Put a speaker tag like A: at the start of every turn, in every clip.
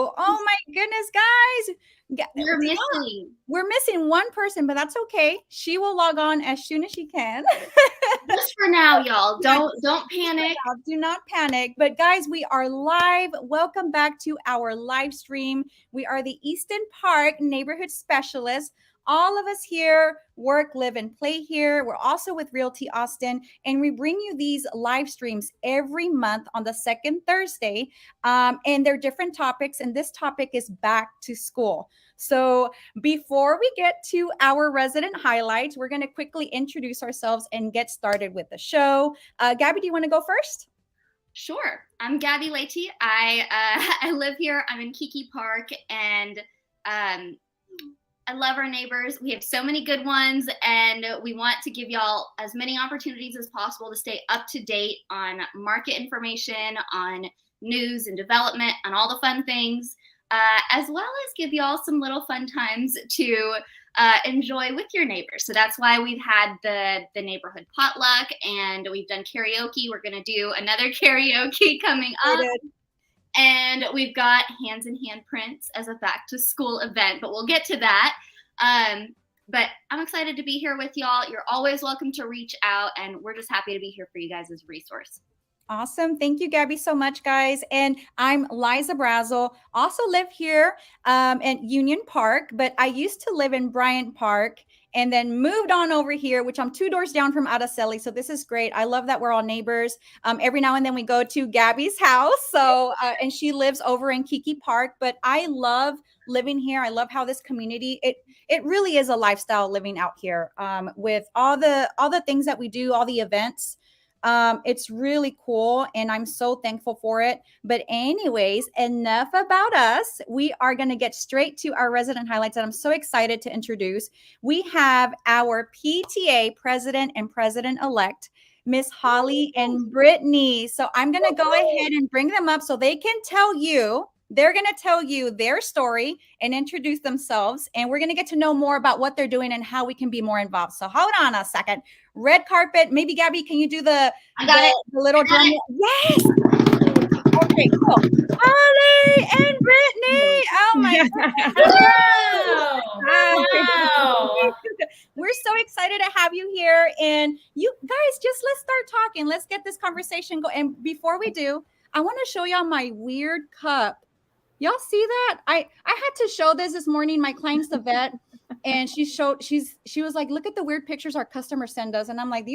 A: So, oh my goodness, guys. We're missing one person, but that's okay. She will log on as soon as she can.
B: Just for now, y'all. Don't panic.
A: Do not panic. But guys, we are live. Welcome back to our live stream. We are the Easton Park neighborhood specialists. All of us here work, live, and play here. We're also with Realty Austin, and we bring you these live streams every month on the second Thursday. And they're different topics, and this topic is back to school. So before we get to our resident highlights, we're going to quickly introduce ourselves and get started with the show. Gabby, do you want to go first?
B: Sure. I'm Gabby Leite. I live here. I'm in Kiki Park, and I love our neighbors. We have so many good ones, and we want to give y'all as many opportunities as possible to stay up to date on market information, on news and development, on all the fun things, as well as give y'all some little fun times to enjoy with your neighbors. So that's why we've had the neighborhood potluck, and we've done karaoke. We're going to do another karaoke coming up. And we've got hands and handprints as a back to school event, but we'll get to that. But I'm excited to be here with y'all. You're always welcome to reach out, and we're just happy to be here for you guys as a resource.
A: Awesome. Thank you, Gabby, so much, guys. And I'm Liza Brazel, also live here at Union Park, but I used to live in Bryant Park and then moved on over here, which I'm 2 doors down from Araceli. So this is great. I love that we're all neighbors. Every now and then we go to Gabby's house. So, and she lives over in Kiki Park, but I love living here. I love how this community, it really is a lifestyle living out here with all the things that we do, all the events. It's really cool, and I'm so thankful for it. But anyways, enough about us. We are going to get straight to our resident highlights that I'm so excited to introduce. We have our PTA president and president-elect, Miss Holly and Brittany. So I'm going to go ahead and bring them up so they can tell you. They're going to tell you their story and introduce themselves. And we're going to get to know more about what they're doing and how we can be more involved. So hold on a second. Red carpet. Maybe, Gabby, can you do the little drum? Yes. Okay, cool. Holly and Brittany. Oh, my God. Wow. We're so excited to have you here. And you guys, just let's start talking. Let's get this conversation going. And before we do, I want to show y'all my weird cup. Y'all see that? I had to show this morning. My client's the vet, and she was like, look at the weird pictures our customers send us. And I'm like,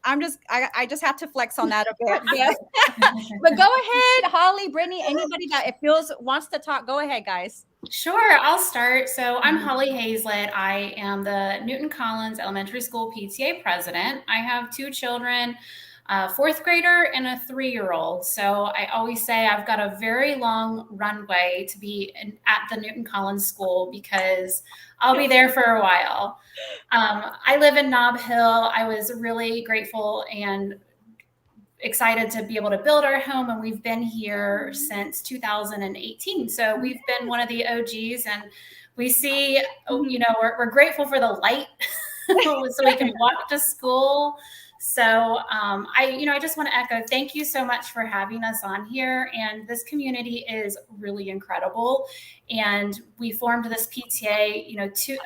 A: I just have to flex on that a bit. But go ahead, Holly, Brittany, anybody that wants to talk, go ahead, guys.
C: Sure, I'll start. So I'm Holly Hazlett. I am the Newton Collins Elementary School PTA president. I have 2 children, a 4th grader and a 3-year-old. So I always say I've got a very long runway to be at the Newton Collins School because I'll be there for a while. I live in Nob Hill. I was really grateful and excited to be able to build our home, and we've been here since 2018. So we've been one of the OGs, and we see, we're grateful for the light so we can walk to school. So I just want to echo, thank you so much for having us on here. And this community is really incredible. And we formed this PTA,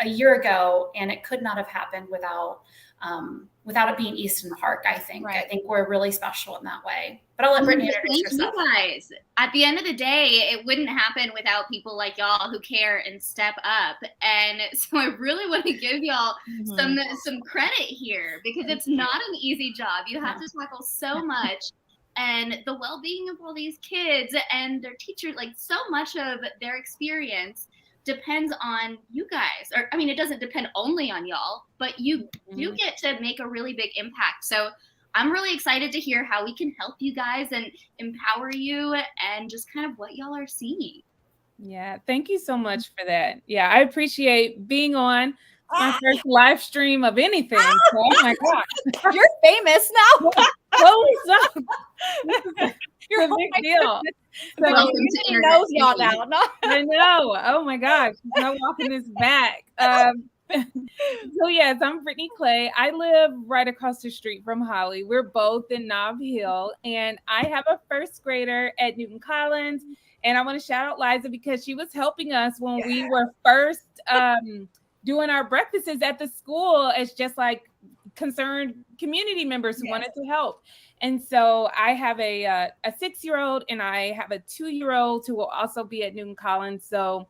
C: a year ago, and it could not have happened without it being Easton Park, I think. Right. I think we're really special in that way. But I'll let Brittany introduce herself.
B: You guys. At the end of the day, it wouldn't happen without people like y'all who care and step up. And so I really want to give y'all some credit here, because it's not an easy job. You have to tackle so much. And the well-being of all these kids and their teachers, like so much of their experience depends on you guys. Or, I mean, it doesn't depend only on y'all, but you do get to make a really big impact. So I'm really excited to hear how we can help you guys and empower you and just kind of what y'all are seeing.
D: Yeah, thank you so much for that. Yeah, I appreciate being on my first live stream of anything. So, oh my God.
A: You're famous now.
D: Holy stuff. You're a big deal.
A: So welcome to knows y'all now. No?
D: I know. Oh my gosh. She's not walking this back. So yes, I'm Brittany Clay. I live right across the street from Holly. We're both in Nob Hill, and I have a first grader at Newton Collins. And I want to shout out Liza because she was helping us when we were first doing our breakfasts at the school as just like concerned community members who wanted to help. And so I have a 6-year-old and I have a 2-year-old who will also be at Newton Collins. So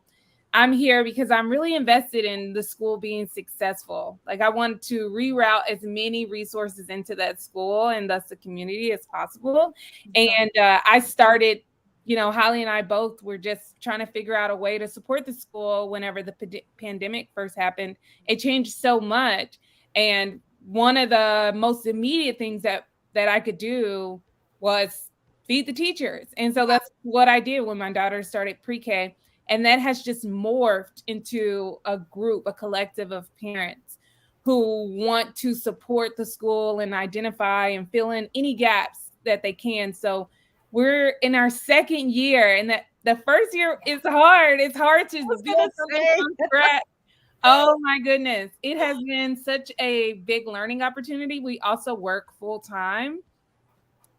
D: I'm here because I'm really invested in the school being successful. Like I want to reroute as many resources into that school and thus the community as possible. And I started, Holly and I both were just trying to figure out a way to support the school whenever the pandemic first happened. It changed so much. And one of the most immediate things that I could do was feed the teachers. And so that's what I did when my daughter started pre-K. And that has just morphed into a group, a collective of parents who want to support the school and identify and fill in any gaps that they can. So we're in our second year, and that the first year is hard. It's hard to build something from scratch. Oh my goodness. It has been such a big learning opportunity. We also work full time.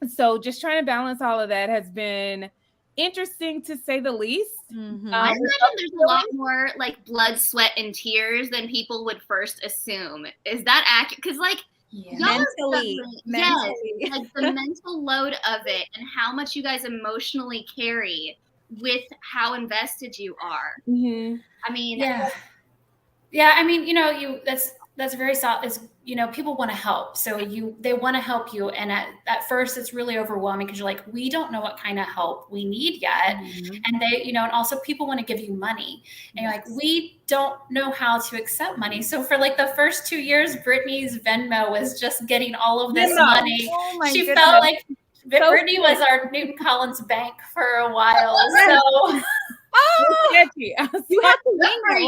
D: So just trying to balance all of that has been interesting to say the least.
B: I imagine there's a lot more like blood, sweat, and tears than people would first assume. Is that accurate? Because like
A: mentally,
B: yes, like the mental load of it and how much you guys emotionally carry with how invested you are. I mean,
C: I mean, that's very solid. Is people want to help, so they want to help you, and at first it's really overwhelming because you're like, we don't know what kind of help we need yet, and they, and also people want to give you money, and you're like, we don't know how to accept money. So for like the first 2 years, Brittany's Venmo was just getting all of this money. She felt like Brittany was our Newton Collins bank for a while. So.
D: You had to
B: Brittany.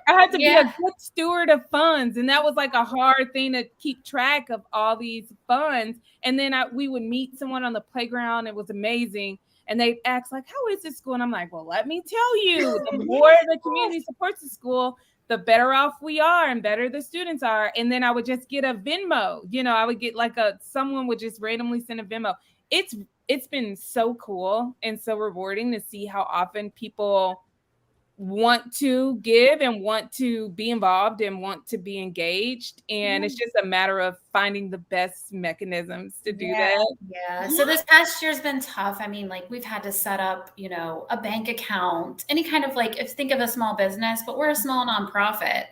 D: I had to be a good steward of funds, and that was like a hard thing to keep track of all these funds. And then we would meet someone on the playground. It was amazing, and they'd ask like, "How is this school?" And I'm like, "Well, let me tell you, the more the community supports the school, the better off we are, and better the students are." And then I would just get a Venmo. I would get like someone would just randomly send a Venmo. It's been so cool and so rewarding to see how often people want to give and want to be involved and want to be engaged. And it's just a matter of finding the best mechanisms to do that.
C: Yeah. So this past year's been tough. I mean, like we've had to set up, a bank account, any kind of think of a small business, but we're a small nonprofit.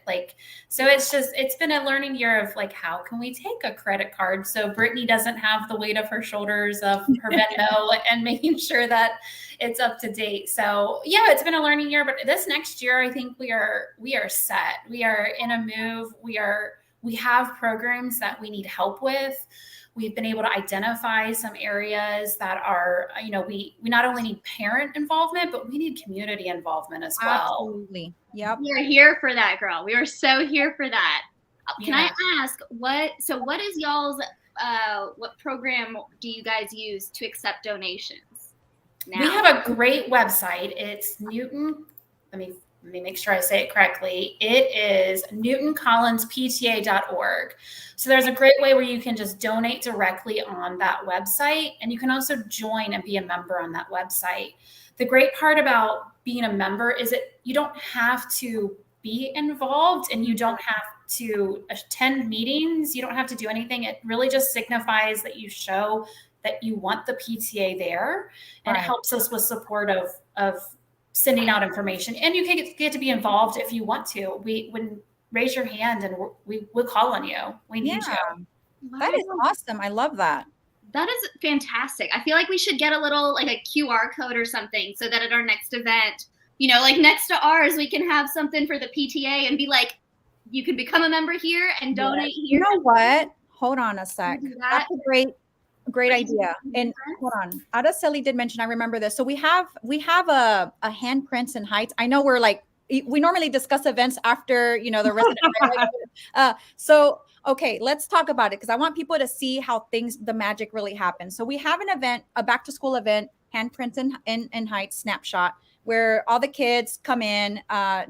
C: So it's been a learning year of how can we take a credit card so Brittany doesn't have the weight of her shoulders of her Venmo and making sure that it's up to date. So it's been a learning year, but this next year, I think we are set. We are in a move. We have programs that we need help with. We've been able to identify some areas that are, we not only need parent involvement, but we need community involvement as well.
A: Absolutely. Yep.
B: We are here for that, girl. We are so here for that. Can I ask what is y'all's, what program do you guys use to accept donations? Now.
C: We have a great website. It's Newton. Let me make sure I say it correctly. It is newtoncollinspta.org. So there's a great way where you can just donate directly on that website. And you can also join and be a member on that website. The great part about being a member is that you don't have to be involved and you don't have to attend meetings. You don't have to do anything. It really just signifies that you show that you want the PTA there, and it helps us with support of sending out information. And you can get to be involved if you want to. We would raise your hand and we'll call on you. We need you.
A: That is awesome. I love that.
B: That is fantastic. I feel like we should get a little a QR code or something so that at our next event, next to ours, we can have something for the PTA and be like, you can become a member here and donate here.
A: You know what? Hold on a sec. That's a great idea. And hold on. Araceli did mention, I remember this. So we have a handprints and heights. I know we're we normally discuss events after, the resident. So, okay, let's talk about it because I want people to see how the magic really happens. So we have an event, a back to school event handprints and height snapshot, where all the kids come in,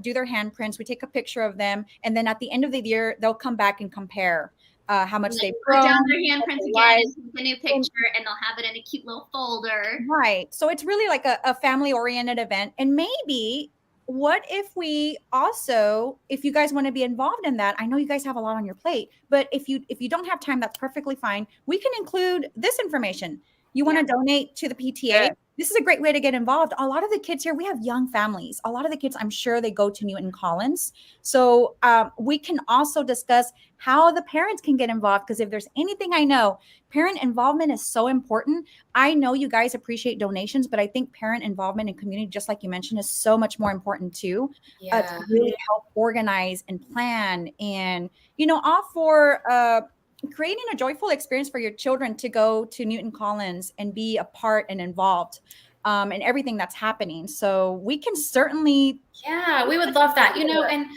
A: do their handprints. We take a picture of them, and then at the end of the year, they'll come back and compare how much they've
B: put
A: grown.
B: down their handprints again and take a new picture, and they'll have it in a cute little folder.
A: Right. So it's really like a family-oriented event. And maybe what if we also, if you guys want to be involved in that, I know you guys have a lot on your plate, but if you don't have time, that's perfectly fine. We can include this information. You want to donate to the PTA? This is a great way to get involved. A lot of the kids here, we have young families. A lot of the kids, I'm sure they go to Newton Collins. So we can also discuss how the parents can get involved, because if there's anything I know, parent involvement is so important. I know you guys appreciate donations, but I think parent involvement in community, just like you mentioned, is so much more important too. To really help organize and plan, and, all for creating a joyful experience for your children to go to Newton Collins and be a part and involved in everything that's happening. So we can certainly.
C: Yeah, we would love that. And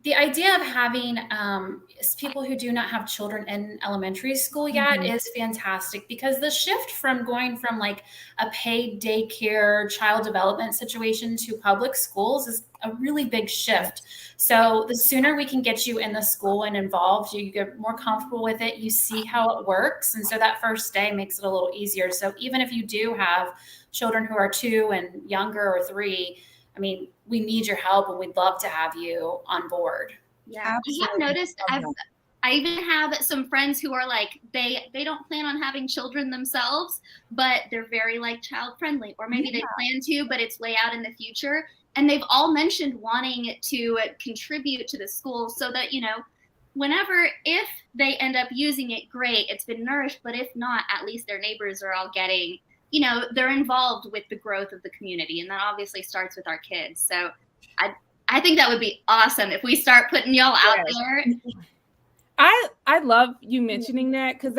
C: the idea of having people who do not have children in elementary school yet is fantastic, because the shift from going from like a paid daycare child development situation to public schools is a really big shift. So the sooner we can get you in the school and involved, you get more comfortable with it, you see how it works. And so that first day makes it a little easier. So even if you do have children who are 2 and younger or 3, I mean, we need your help, and we'd love to have you on board.
B: Yeah, I have noticed. I even have some friends who are like, they don't plan on having children themselves, but they're very like child friendly, or maybe they plan to, but it's way out in the future. And they've all mentioned wanting to contribute to the school, so that, if they end up using it, great, it's been nourished. But if not, at least their neighbors are all getting, they're involved with the growth of the community. And that obviously starts with our kids. So I think that would be awesome if we start putting y'all out there.
D: I love you mentioning that, because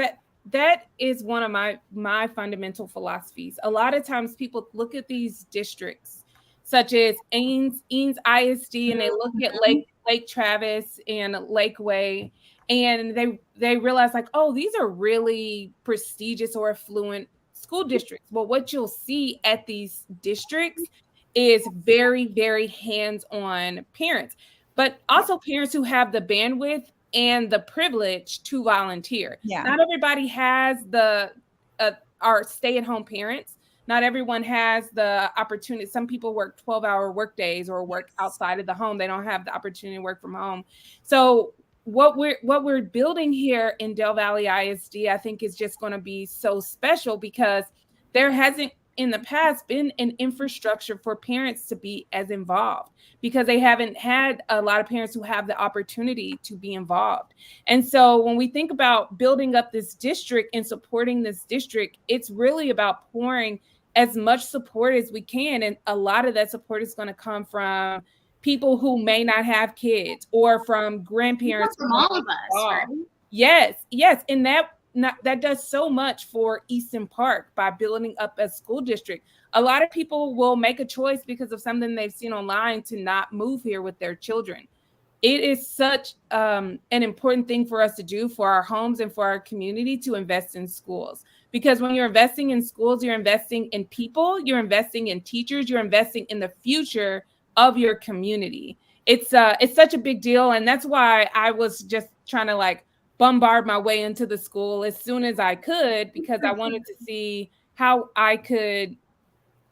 D: that is one of my fundamental philosophies. A lot of times people look at these districts such as Ames ISD, and they look at Lake Travis and Lakeway, and they realize like, oh, these are really prestigious or affluent school districts. Well, what you'll see at these districts is very, very hands-on parents, but also parents who have the bandwidth and the privilege to volunteer. Not everybody has our stay-at-home parents. Not everyone has the opportunity. Some people work 12-hour work days or work outside of the home. They don't have the opportunity to work from home. So what we're building here in Del Valley ISD, I think, is just going to be so special, because there hasn't in the past been an infrastructure for parents to be as involved, because they haven't had a lot of parents who have the opportunity to be involved. And so when we think about building up this district and supporting this district, it's really about pouring as much support as we can. And a lot of that support is going to come from people who may not have kids, or from grandparents.
B: From all of us, right?
D: Yes. And that does so much for Easton Park by building up a school district. A lot of people will make a choice because of something they've seen online to not move here with their children. It is such an important thing for us to do for our homes and for our community, to invest in schools. Because when you're investing in schools, you're investing in people, you're investing in teachers, you're investing in the future of your community. It's such a big deal. And that's why I was just trying to like bombard my way into the school as soon as I could, because I wanted to see how I could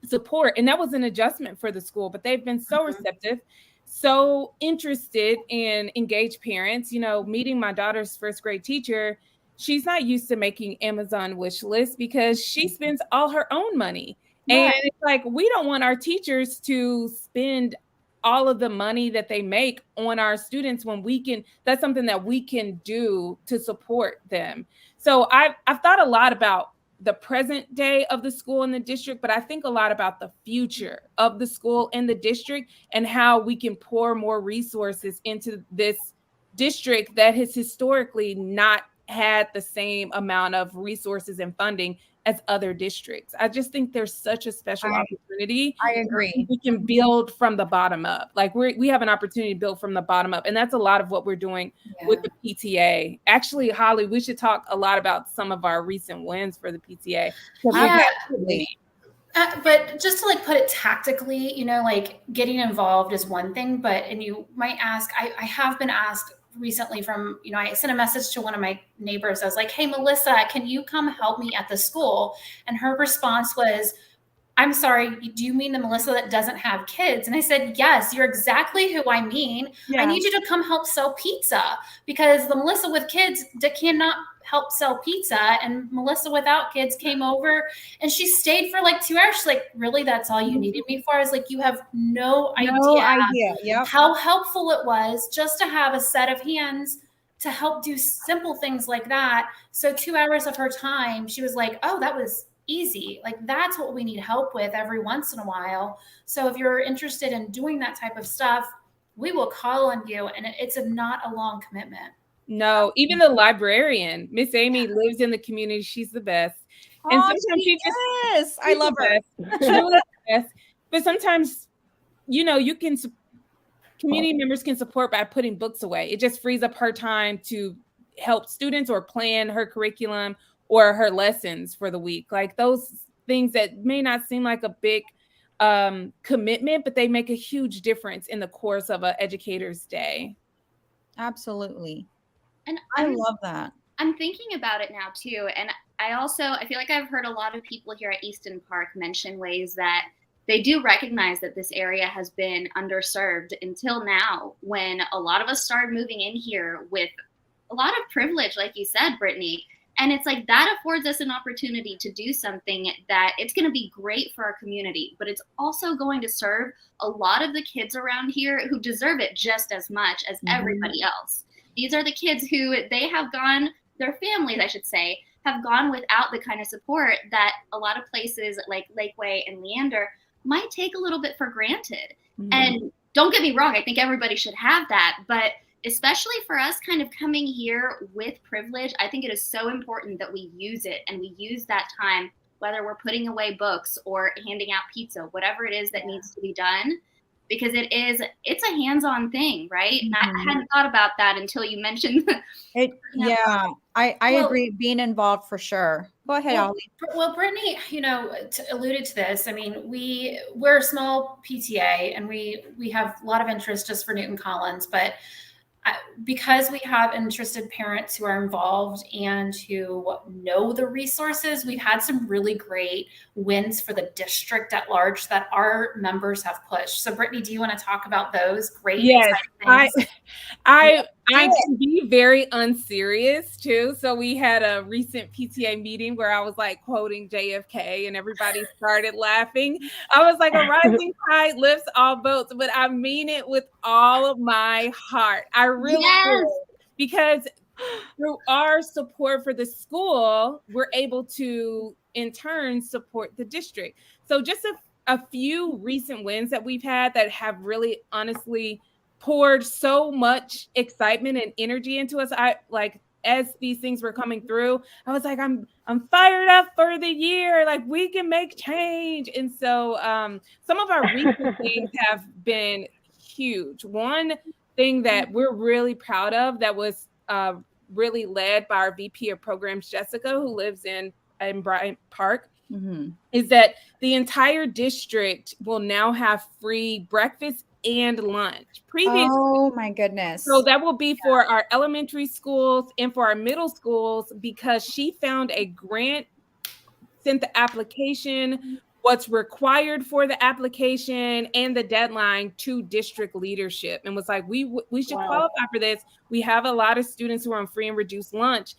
D: support. And that was an adjustment for the school, but they've been so receptive, so interested in engaged parents. Meeting my daughter's first grade teacher, she's not used to making Amazon wish lists, because she spends all her own money. And it's like, we don't want our teachers to spend all of the money that they make on our students when that's something that we can do to support them. So I've thought a lot about the present day of the school in the district, but I think a lot about the future of the school in the district, and how we can pour more resources into this district that has historically not had the same amount of resources and funding as other districts. I just think there's such a special opportunity.
A: I agree.
D: We can build from the bottom up. Like we have an opportunity to build from the bottom up. And that's a lot of what we're doing with the PTA. Actually, Holly, we should talk a lot about some of our recent wins for the PTA.
C: But just to like put it tactically, you know, like getting involved is one thing, and you might ask, I have been asked recently from, you know, I sent a message to one of my neighbors. I was like, hey, Melissa, can you come help me at the school? And her response was, I'm sorry, do you mean the Melissa that doesn't have kids? And I said, yes, you're exactly who I mean.
A: Yeah.
C: I need you to come help sell pizza, because the Melissa with kids cannot help sell pizza. And Melissa without kids came over and she stayed for like 2 hours. She's like, really, that's all you needed me for? I was like, you have no idea
A: Yep.
C: how helpful it was just to have a set of hands to help do simple things like that. So 2 hours of her time, she was like, oh, that was easy. Like, that's what we need help with every once in a while. So if you're interested in doing that type of stuff, we will call on you, and it's not a long commitment.
D: No, even the librarian, Miss Amy, lives in the community. She's the best. And sometimes
A: yes, I love her.
D: Truly the best. But sometimes, you know, community members can support by putting books away. It just frees up her time to help students or plan her curriculum or her lessons for the week. Like those things that may not seem like a big commitment, but they make a huge difference in the course of an educator's day.
A: Absolutely.
B: And
A: I love that.
B: I'm thinking about it now too. And I feel like I've heard a lot of people here at Easton Park mention ways that they do recognize that this area has been underserved until now, when a lot of us started moving in here with a lot of privilege, like you said, Brittany. And it's like that affords us an opportunity to do something that it's going to be great for our community, but it's also going to serve a lot of the kids around here who deserve it just as much as everybody else. These are the kids who their families, I should say, have gone without the kind of support that a lot of places like Lakeway and Leander might take a little bit for granted. And don't get me wrong, I think everybody should have that. But especially for us kind of coming here with privilege, I think it is so important that we use it, and we use that time, whether we're putting away books or handing out pizza, whatever it is that needs to be done. Because it's a hands-on thing, right? And I hadn't thought about that until you mentioned
A: it. Yeah, I agree. Being involved for sure. Go ahead, Ollie.
C: Well, Brittany, you know, alluded to this. I mean, we're a small PTA, and we have a lot of interest just for Newton Collins, but because we have interested parents who are involved and who know the resources, we've had some really great wins for the district at large that our members have pushed. So Brittany, do you want to talk about those great
D: things? I can be very unserious too. So we had a recent PTA meeting where I was like quoting JFK and everybody started laughing. I was like, a rising tide lifts all boats, but I mean it with all of my heart. I really do. Because through our support for the school, we're able to in turn support the district. So just a few recent wins that we've had that have really honestly poured so much excitement and energy into us. I like, as these things were coming through, I was like, I'm fired up for the year. Like, we can make change. And so some of our recent things have been huge. One thing that we're really proud of that was really led by our VP of programs, Jessica, who lives in Bryant Park, is that the entire district will now have free breakfast and lunch.
A: Oh my goodness.
D: So that will be for our elementary schools and for our middle schools, because she found a grant, sent the application, what's required for the application, and the deadline to district leadership, and was like, we should qualify for this. We have a lot of students who are on free and reduced lunch.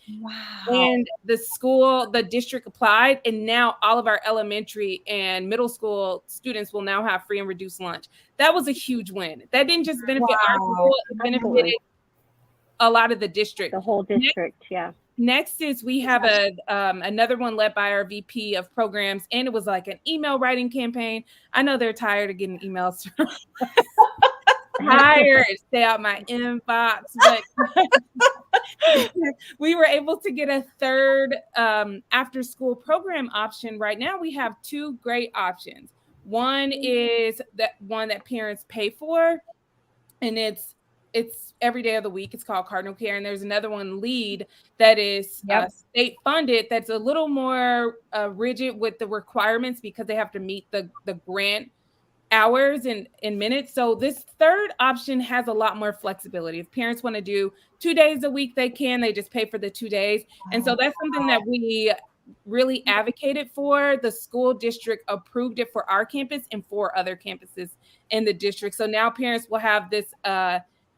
D: And the district applied, and now all of our elementary and middle school students will now have free and reduced lunch. That was a huge win. That didn't just benefit our school, it benefited a lot of the district.
E: The whole district,
D: Next is we have another one led by our VP of programs, and it was like an email writing campaign. I know they're tired of getting emails. Tired, stay out my inbox. But we were able to get a third after school program option. Right now we have two great options. One is that one that parents pay for, and it's it's every day of the week. It's called Cardinal Care. And there's another one, Lead, that is state funded. That's a little more rigid with the requirements because they have to meet the grant hours and minutes. So this third option has a lot more flexibility. If parents want to do 2 days a week, they can. They just pay for the 2 days. And so that's something that we really advocated for. The school district approved it for our campus and 4 other campuses in the district. So now parents will have this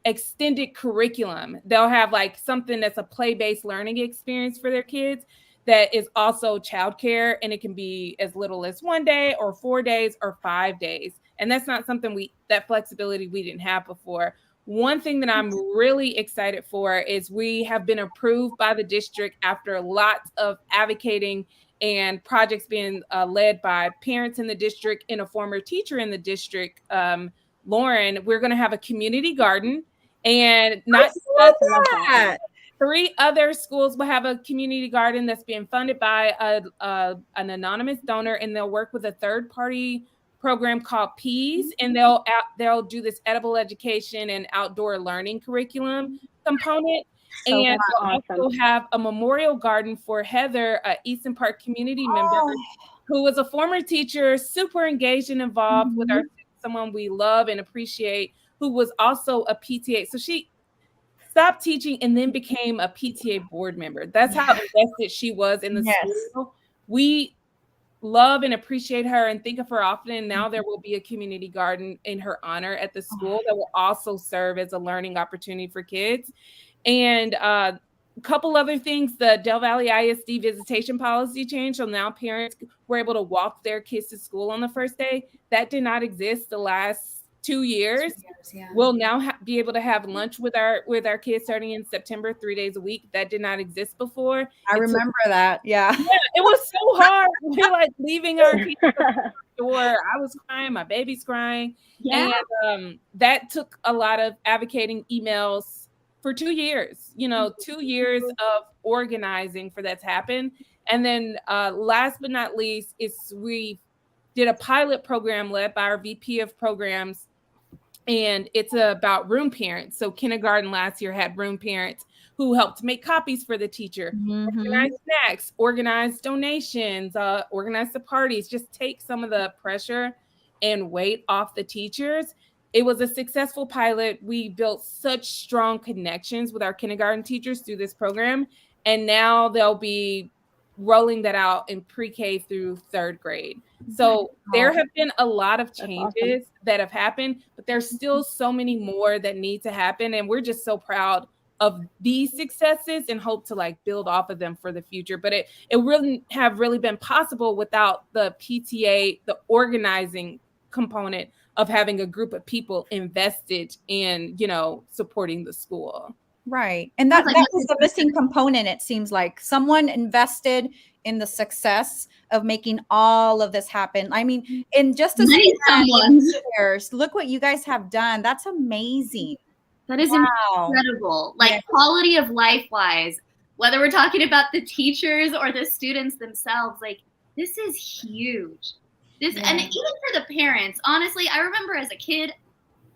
D: extended curriculum. They'll have like something that's a play-based learning experience for their kids that is also childcare, and it can be as little as 1 day or 4 days or 5 days. And that's not something that flexibility we didn't have before. One thing that I'm really excited for is we have been approved by the district after lots of advocating and projects being led by parents in the district and a former teacher in the district, Lauren. We're going to have a community garden, and not just that. 3 other schools will have a community garden that's being funded by an anonymous donor, and they'll work with a third-party program called Peas, and they'll do this edible education and outdoor learning curriculum component.
E: So
D: and we'll
E: awesome.
D: also have a memorial garden for Heather, an Easton Park community member who was a former teacher, super engaged and involved with our someone we love and appreciate, who was also a PTA. So she stopped teaching and then became a PTA board member. That's how invested she was in the school. We love and appreciate her and think of her often. And now there will be a community garden in her honor at the school that will also serve as a learning opportunity for kids. And a couple other things, the Del Valle ISD visitation policy changed. So now parents were able to walk their kids to school on the first day. That did not exist the last 2 years. We'll now be able to have lunch with our kids starting in September, 3 days a week. That did not exist before.
A: I remember that. Yeah.
D: It was so hard. We're like leaving our kids at the door. I was crying. My baby's crying.
B: Yeah.
D: And that took a lot of advocating emails for 2 years, 2 years of organizing for that to happen. And then last but not least is we did a pilot program led by our VP of programs, and it's about room parents. So kindergarten last year had room parents who helped make copies for the teacher, organize snacks, organize donations, organize the parties, just take some of the pressure and weight off the teachers. It was a successful pilot. We built such strong connections with our kindergarten teachers through this program, and now they'll be rolling that out in pre-K through 3rd grade. So there have been a lot of changes that have happened, but there's still so many more that need to happen. And we're just so proud of these successes and hope to build off of them for the future. But it wouldn't have really been possible without the PTA, the organizing component of having a group of people invested in, supporting the school.
A: Right. And that was the missing component. It seems like someone invested in the success of making all of this happen. I mean, in just a years, look what you guys have done. That's amazing.
B: That is incredible. Quality of life wise, whether we're talking about the teachers or the students themselves, this is huge. And even for the parents, honestly, I remember as a kid,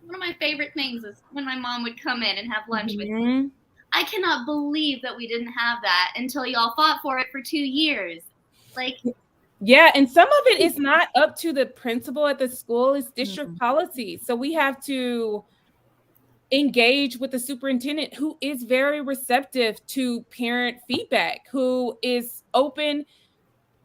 B: one of my favorite things is when my mom would come in and have lunch with me. I cannot believe that we didn't have that until y'all fought for it for 2 years.
D: Yeah, and some of it is not up to the principal at the school, it's district policy. So we have to engage with the superintendent, who is very receptive to parent feedback, who is open,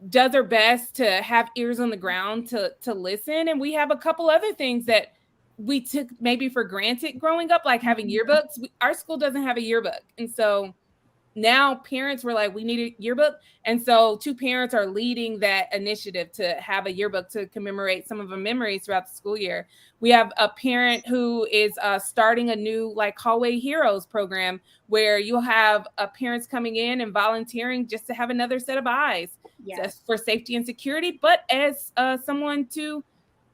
D: does her best to have ears on the ground to listen. And we have a couple other things that we took maybe for granted growing up, like having yearbooks. Our school doesn't have a yearbook. And so now parents were like, we need a yearbook. And so 2 parents are leading that initiative to have a yearbook to commemorate some of the memories throughout the school year. We have a parent who is starting a new hallway heroes program where you'll have parents coming in and volunteering just to have another set of eyes just for safety and security, but as someone to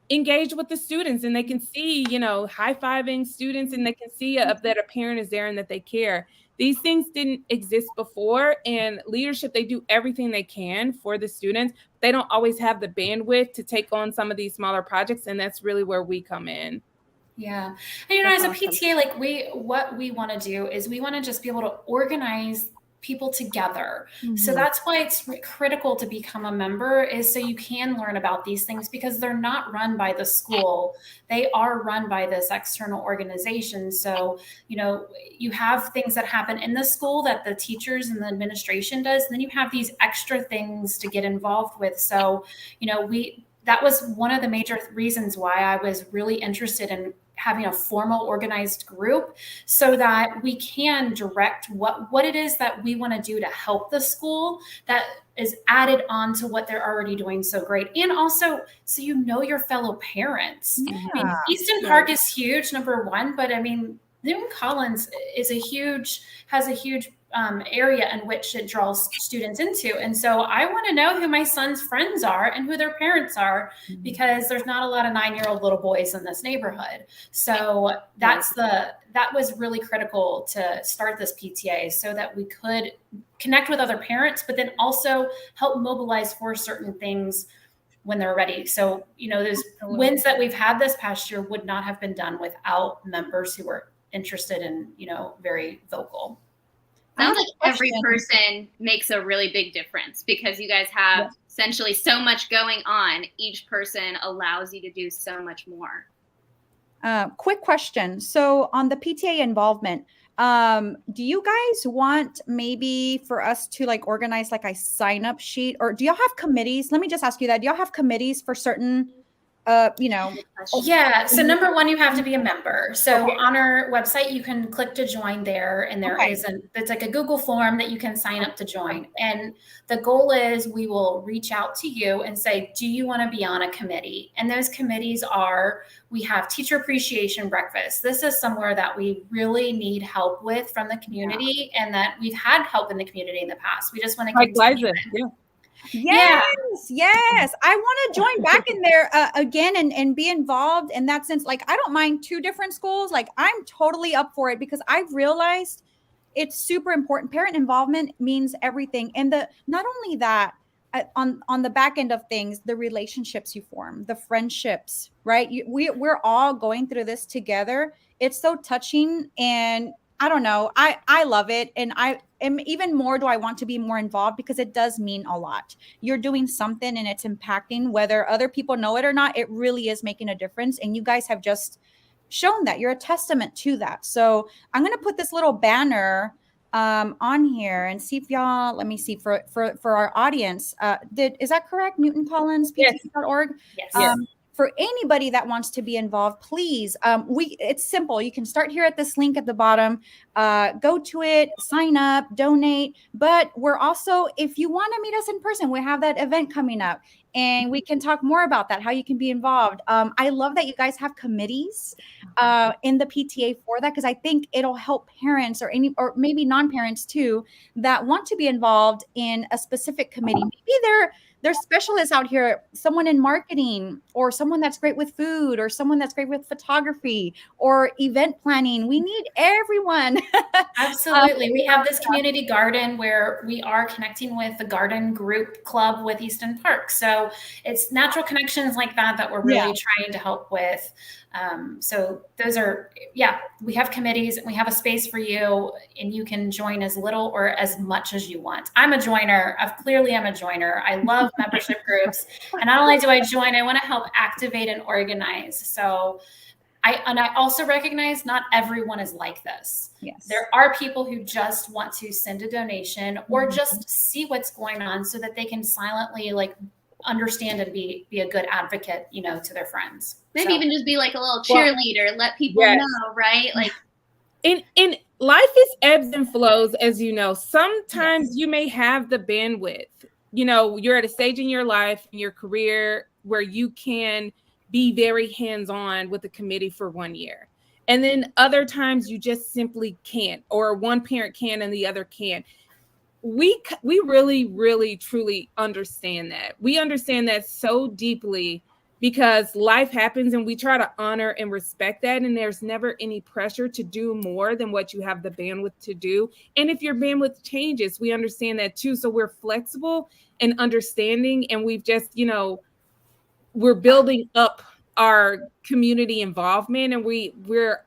D: engage with the students, and they can see, high-fiving students, and they can see that a parent is there and that they care. These things didn't exist before, and leadership, they do everything they can for the students. They don't always have the bandwidth to take on some of these smaller projects, and that's really where we come in.
C: Yeah. And,
A: That's
C: as a
A: awesome.
C: PTA, like what we want to do is we want to just be able to organize people together. So that's why it's critical to become a member, is so you can learn about these things, because they're not run by the school. They are run by this external organization. So, you have things that happen in the school that the teachers and the administration does, and then you have these extra things to get involved with. So, that was one of the major reasons why I was really interested in having a formal organized group, so that we can direct what it is that we want to do to help the school that is added on to what they're already doing so great. And also, so your fellow parents.
A: Yeah.
C: I mean, Easton Park is huge, number one, but I mean, Newton Collins has a huge area in which it draws students into. And so I want to know who my son's friends are and who their parents are, because there's not a lot of 9-year-old little boys in this neighborhood. So that was really critical to start this PTA, so that we could connect with other parents, but then also help mobilize for certain things when they're ready. So, those wins that we've had this past year would not have been done without members who were interested and, very vocal.
B: Sounds like every person makes a really big difference, because you guys have essentially so much going on. Each person allows you to do so much more.
A: Quick question. So on the PTA involvement, do you guys want maybe for us to organize a sign up sheet, or do y'all have committees? Let me just ask you that. Do y'all have committees for certain
C: Yeah. So number one, you have to be a member. So on our website, you can click to join there, and there is it's like a Google form that you can sign up to join. And the goal is we will reach out to you and say, do you want to be on a committee? And those committees we have teacher appreciation breakfast. This is somewhere that we really need help with from the community, and that we've had help in the community in the past. We just want to continue it.
A: Yes. I want to join back in there again and be involved in that sense. I don't mind 2 different schools. I'm totally up for it, because I've realized it's super important. Parent involvement means everything. And not only that, on the back end of things, the relationships you form, the friendships, right? We're all going through this together. It's so touching, and I don't know. I love it. And I am even more, do I want to be more involved, because it does mean a lot. You're doing something and it's impacting, whether other people know it or not. It really is making a difference. And you guys have just shown that. You're a testament to that. So I'm going to put this little banner on here and see if y'all, let me see for our audience. Is that correct? NewtonCollinsPTA.org?
C: Yes.
A: For anybody that wants to be involved, please, it's simple. You can start here at this link at the bottom, go to it, sign up, donate. But we're also, if you want to meet us in person, we have that event coming up, and we can talk more about that, how you can be involved. I love that you guys have committees in the PTA for that, because I think it'll help parents or maybe non-parents too that want to be involved in a specific committee. Maybe there's specialists out here, someone in marketing, or someone that's great with food, or someone that's great with photography or event planning. We need everyone.
C: Absolutely. We have this community garden where we are connecting with the garden group club with Easton Park. So it's natural connections like that we're really trying to help with. So those are, we have committees, and we have a space for you, and you can join as little or as much as you want. I'm a joiner. Clearly I'm a joiner. I love membership groups. And not only do I join, I want to help activate and organize. So I also recognize not everyone is like this.
A: Yes.
C: There are people who just want to send a donation or just see what's going on, so that they can silently understand and be a good advocate, to their friends.
B: Maybe even just be a little cheerleader, let people know, right?
D: In life is ebbs and flows, as you know. Sometimes you may have the bandwidth. You're at a stage in your life, in your career, where you can be very hands-on with the committee for 1 year. And then other times you just simply can't, or one parent can and the other can't. We really, really, truly understand that. We understand that so deeply, because life happens, and we try to honor and respect that. And there's never any pressure to do more than what you have the bandwidth to do. And if your bandwidth changes, we understand that too. So we're flexible and understanding, and we've just, we're building up our community involvement, and we're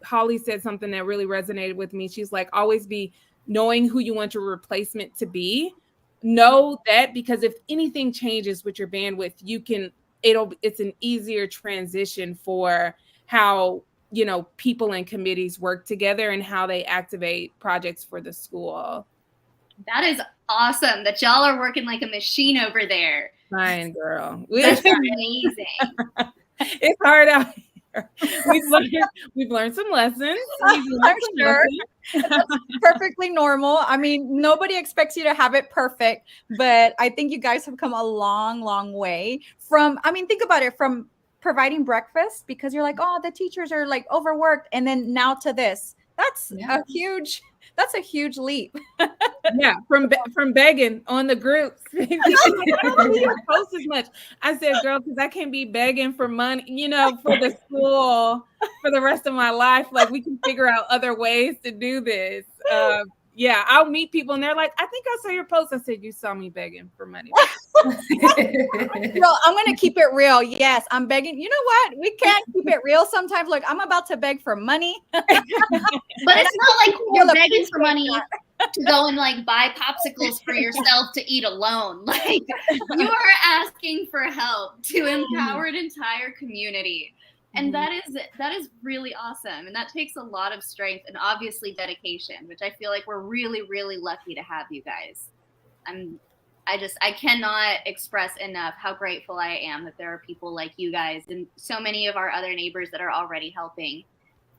D: Holly said something that really resonated with me. She's like, always be knowing who you want your replacement to be. Know that, because if anything changes with your bandwidth, it's an easier transition for how, you know, people and committees work together and how they activate projects for the school.
B: That is awesome that y'all are working like a machine over there.
D: Fine, girl.
B: That's amazing.
D: It's hard out here. We've learned some lessons.
A: I'm sure. That's perfectly normal. I mean, nobody expects you to have it perfect, but I think you guys have come a long, long way from, I mean, think about it, from providing breakfast because you're like, oh, the teachers are like overworked. And then now to this. That's a huge leap.
D: Yeah, from begging on the groups. I don't need to post as much. I said, girl, because I can't be begging for money, you know, for the school for the rest of my life. Like, we can figure out other ways to do this. Yeah, I'll meet people and they're like, I think I saw your post. I said, you saw me begging for money.
A: Well, I'm going to keep it real. Yes, I'm begging. You know what? We can't keep it real sometimes. Like, I'm about to beg for money.
B: But it's not like you're begging for money to go and like buy popsicles for yourself to eat alone. Like, you are asking for help to empower an entire community. And that is really awesome. And that takes a lot of strength and obviously dedication, which I feel like we're really, really lucky to have you guys. I cannot express enough how grateful I am that there are people like you guys and so many of our other neighbors that are already helping.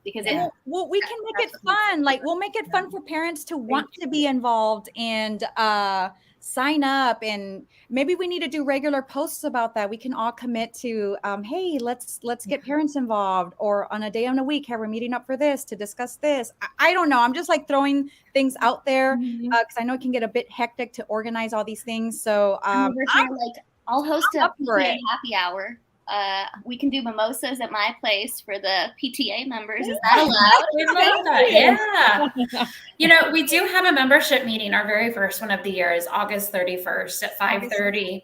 B: Because
A: well, we can make it fun. Like, we'll make it fun for parents to want to be involved and sign up, and maybe we need to do regular posts about that. We can all commit to hey, let's get parents involved, or on a day in a week, hey, we're meeting up for this to discuss this. I don't know, I'm just like throwing things out there because I know it can get a bit hectic to organize all these things. So
B: I'll host a PTA happy hour. We can do mimosas at my place for the PTA members. Is that allowed?
C: We love that. Yeah. You know, we do have a membership meeting. Our very first one of the year is August 31st at 5:30.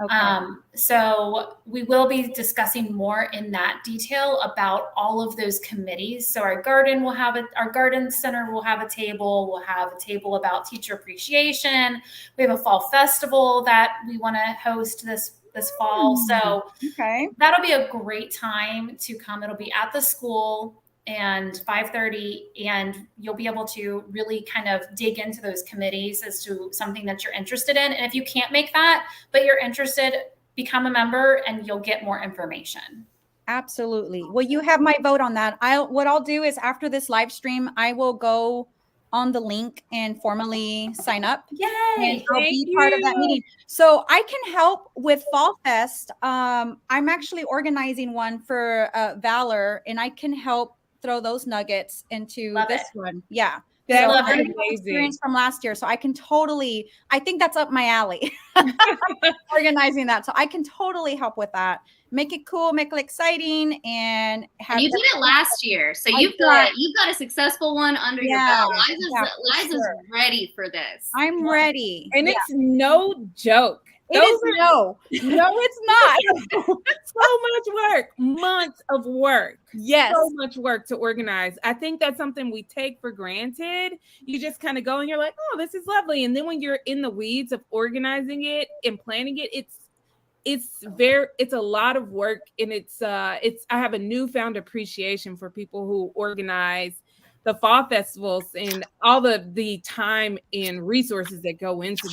C: Okay. So we will be discussing more in that detail about all of those committees. So our garden center will have a table. We'll have a table about teacher appreciation. We have a fall festival that we want to host this fall. So that'll be a great time to come. It'll be at the school and 5:30, and you'll be able to really kind of dig into those committees as to something that you're interested in. And if you can't make that, but you're interested, become a member and you'll get more information.
A: Absolutely. Well, you have my vote on that. What I'll do is after this live stream, I will go on the link and formally sign up.
C: Yay!
A: And I'll be part of that meeting. So I can help with Fall Fest. I'm actually organizing one for Valor, and I can help throw those nuggets into this one. Yeah.
D: That
A: so
D: was
A: experience from last year. So I think that's up my alley. Organizing that. So I can totally help with that. Make it cool, make it exciting, and
B: you did it last year, so you've got a successful one under your belt. Liza's ready for this.
A: I'm ready,
D: and it's no joke.
A: No, it's not.
D: So much work, months of work.
A: Yes,
D: so much work to organize. I think that's something we take for granted. You just kind of go and you're like, oh, this is lovely, and then when you're in the weeds of organizing it and planning it, it's a lot of work, and I have a newfound appreciation for people who organize the fall festivals and all the time and resources that go into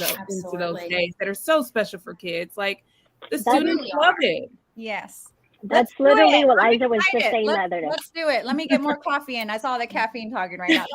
D: those days that are so special for kids. Like, the students love it.
A: Yes.
E: That's literally what Liza was just saying the other day.
A: Let's do it. Let me get more coffee in. I saw the caffeine talking right now.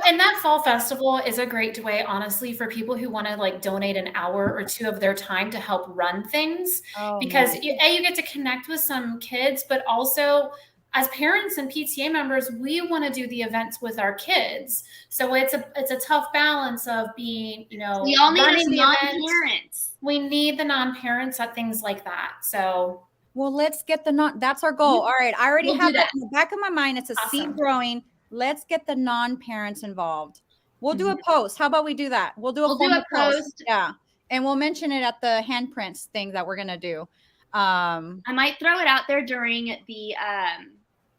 C: And that fall festival is a great way, honestly, for people who want to like donate an hour or two of their time to help run things. Because you get to connect with some kids, but also as parents and PTA members, we want to do the events with our kids. So it's a tough balance of being, we
B: all need non-parents.
C: We need the non-parents at things like that. So.
A: Well, let's get that's our goal. All right. I already have that in the back of my mind. It's a seed growing. Let's get the non-parents involved. We'll do a post. How about we do that? We'll do a post. Yeah. And we'll mention it at the handprints thing that we're going to do.
B: I might throw it out there during the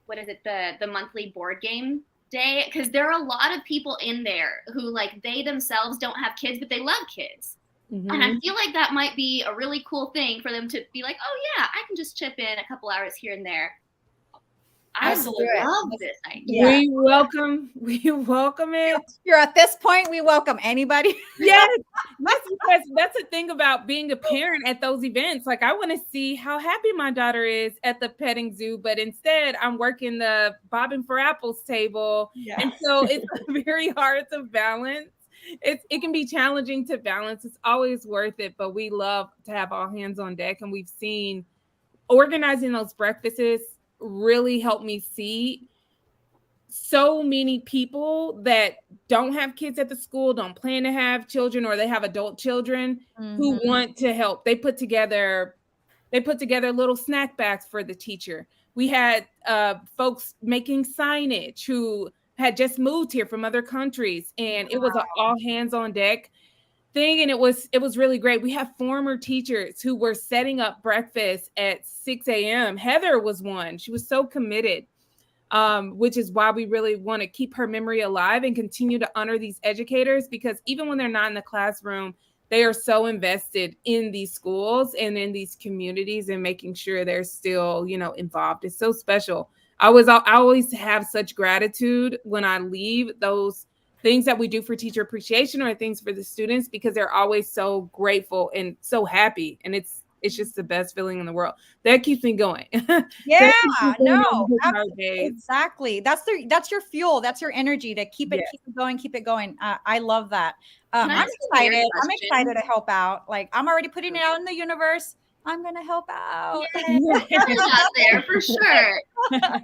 B: what is it, the monthly board game day, because there are a lot of people in there who like they themselves don't have kids, but they love kids.
D: Mm-hmm.
B: And I feel like that might be a really cool thing for them to be like, oh yeah, I can just chip in a couple hours here and there. I love this idea.
D: We welcome it.
A: You're at this point, we welcome anybody.
D: Yes, that's the thing about being a parent at those events. Like, I want to see how happy my daughter is at the petting zoo, but instead I'm working the bobbing for apples table. Yeah. And so it's very hard to balance. It can be challenging to balance. It's always worth it, but we love to have all hands on deck. And we've seen organizing those breakfasts really helped me see so many people that don't have kids at the school, don't plan to have children, or they have adult children who want to help. They put together little snack bags for the teacher. We had folks making signage who had just moved here from other countries, and it was an all hands on deck thing. And it was really great. We have former teachers who were setting up breakfast at 6 a.m. Heather was one. She was so committed, which is why we really want to keep her memory alive and continue to honor these educators, because even when they're not in the classroom, they are so invested in these schools and in these communities and making sure they're still, involved. It's so special. I always have such gratitude when I leave those things that we do for teacher appreciation or things for the students, because they're always so grateful and so happy. And it's just the best feeling in the world. That keeps me going.
A: Yeah, no, exactly. That's your fuel. That's your energy to keep it going. I love that. I'm excited. I'm excited to help out. Like, I'm already putting it out in the universe. I'm going to help out.
B: Yeah, out there for sure. Okay,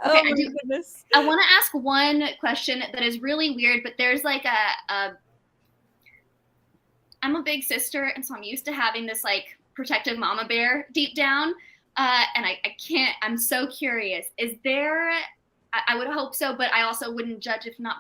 A: oh my goodness.
B: I want to ask one question that is really weird, but there's like I'm a big sister, and so I'm used to having this like protective mama bear deep down, and I can't. I'm so curious. Is there? I would hope so, but I also wouldn't judge if not.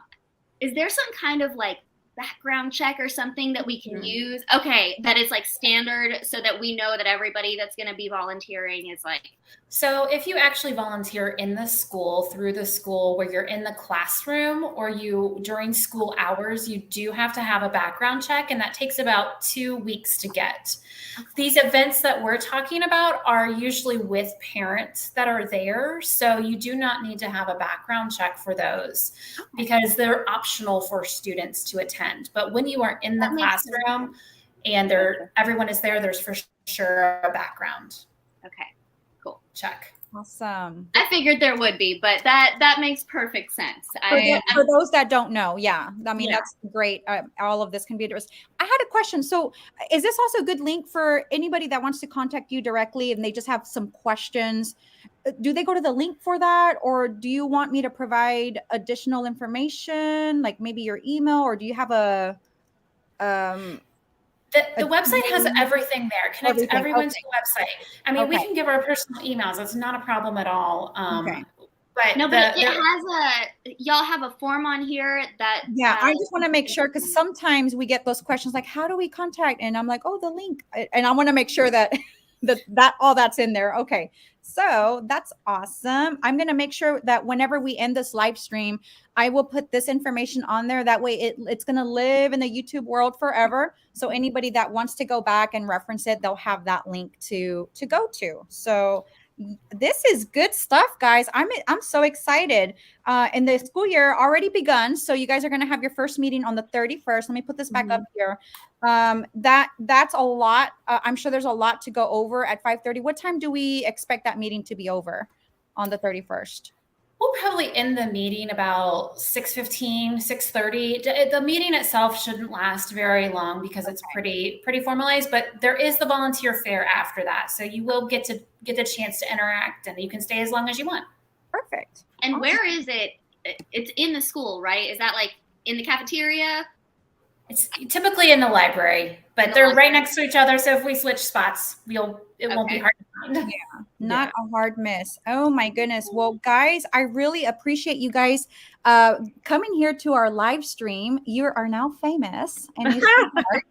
B: Is there some kind of like background check or something that we can use? Okay, that is like standard, so that we know that everybody that's going to be volunteering is like.
C: So if you actually volunteer in the school, through the school, where you're in the classroom, or you during school hours, you do have to have a background check, and that takes about 2 weeks to get. These events that we're talking about are usually with parents that are there, so you do not need to have a background check for those, because they're optional for students to attend. But when you are in the classroom and everyone is there, there's for sure a background.
B: Okay. Cool.
C: Check.
A: Awesome.
B: I figured there would be, but that makes perfect sense.
A: For those that don't know, that's great. All of this can be addressed. I had a question. So is this also a good link for anybody that wants to contact you directly and they just have some questions? Do they go to the link for that? Or do you want me to provide additional information, like maybe your email, or do you have a
C: The website has everything there. Connect everyone to the website. I mean, we can give our personal emails. It's not a problem at all. But
B: it has y'all have a form on here that.
A: Yeah, I just want to make sure, because sometimes we get those questions like, how do we contact? And I'm like, oh, the link. And I want to make sure that that all that's in there. Okay. So that's awesome. I'm going to make sure that whenever we end this live stream, I will put this information on there. That way it's going to live in the YouTube world forever. So anybody that wants to go back and reference it, they'll have that link to go to. So this is good stuff, guys. I'm so excited. And the school year already begun. So you guys are going to have your first meeting on the 31st. Let me put this back up here. That's a lot. I'm sure there's a lot to go over at 5:30. What time do we expect that meeting to be over on the 31st?
C: We'll probably end the meeting about 6:15, 6:30. The meeting itself shouldn't last very long because it's pretty formalized, but there is the volunteer fair after that. So you will get the chance to interact, and you can stay as long as you want.
A: Perfect.
B: And awesome. Where is it? It's in the school, right? Is that like in the cafeteria?
C: It's typically in the library, but they're right next to each other. So if we switch spots, it won't be hard to find.
A: Yeah. Not a hard miss. Oh my goodness. Well, guys, I really appreciate you guys coming here to our live stream. You are now famous in Easton Park.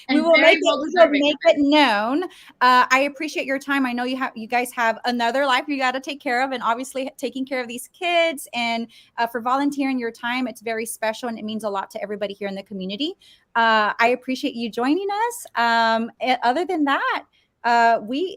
A: we will make it known. I appreciate your time. I know you guys have another life you got to take care of, and obviously taking care of these kids and for volunteering your time. It's very special and it means a lot to everybody here in the community. I appreciate you joining us. Other than that,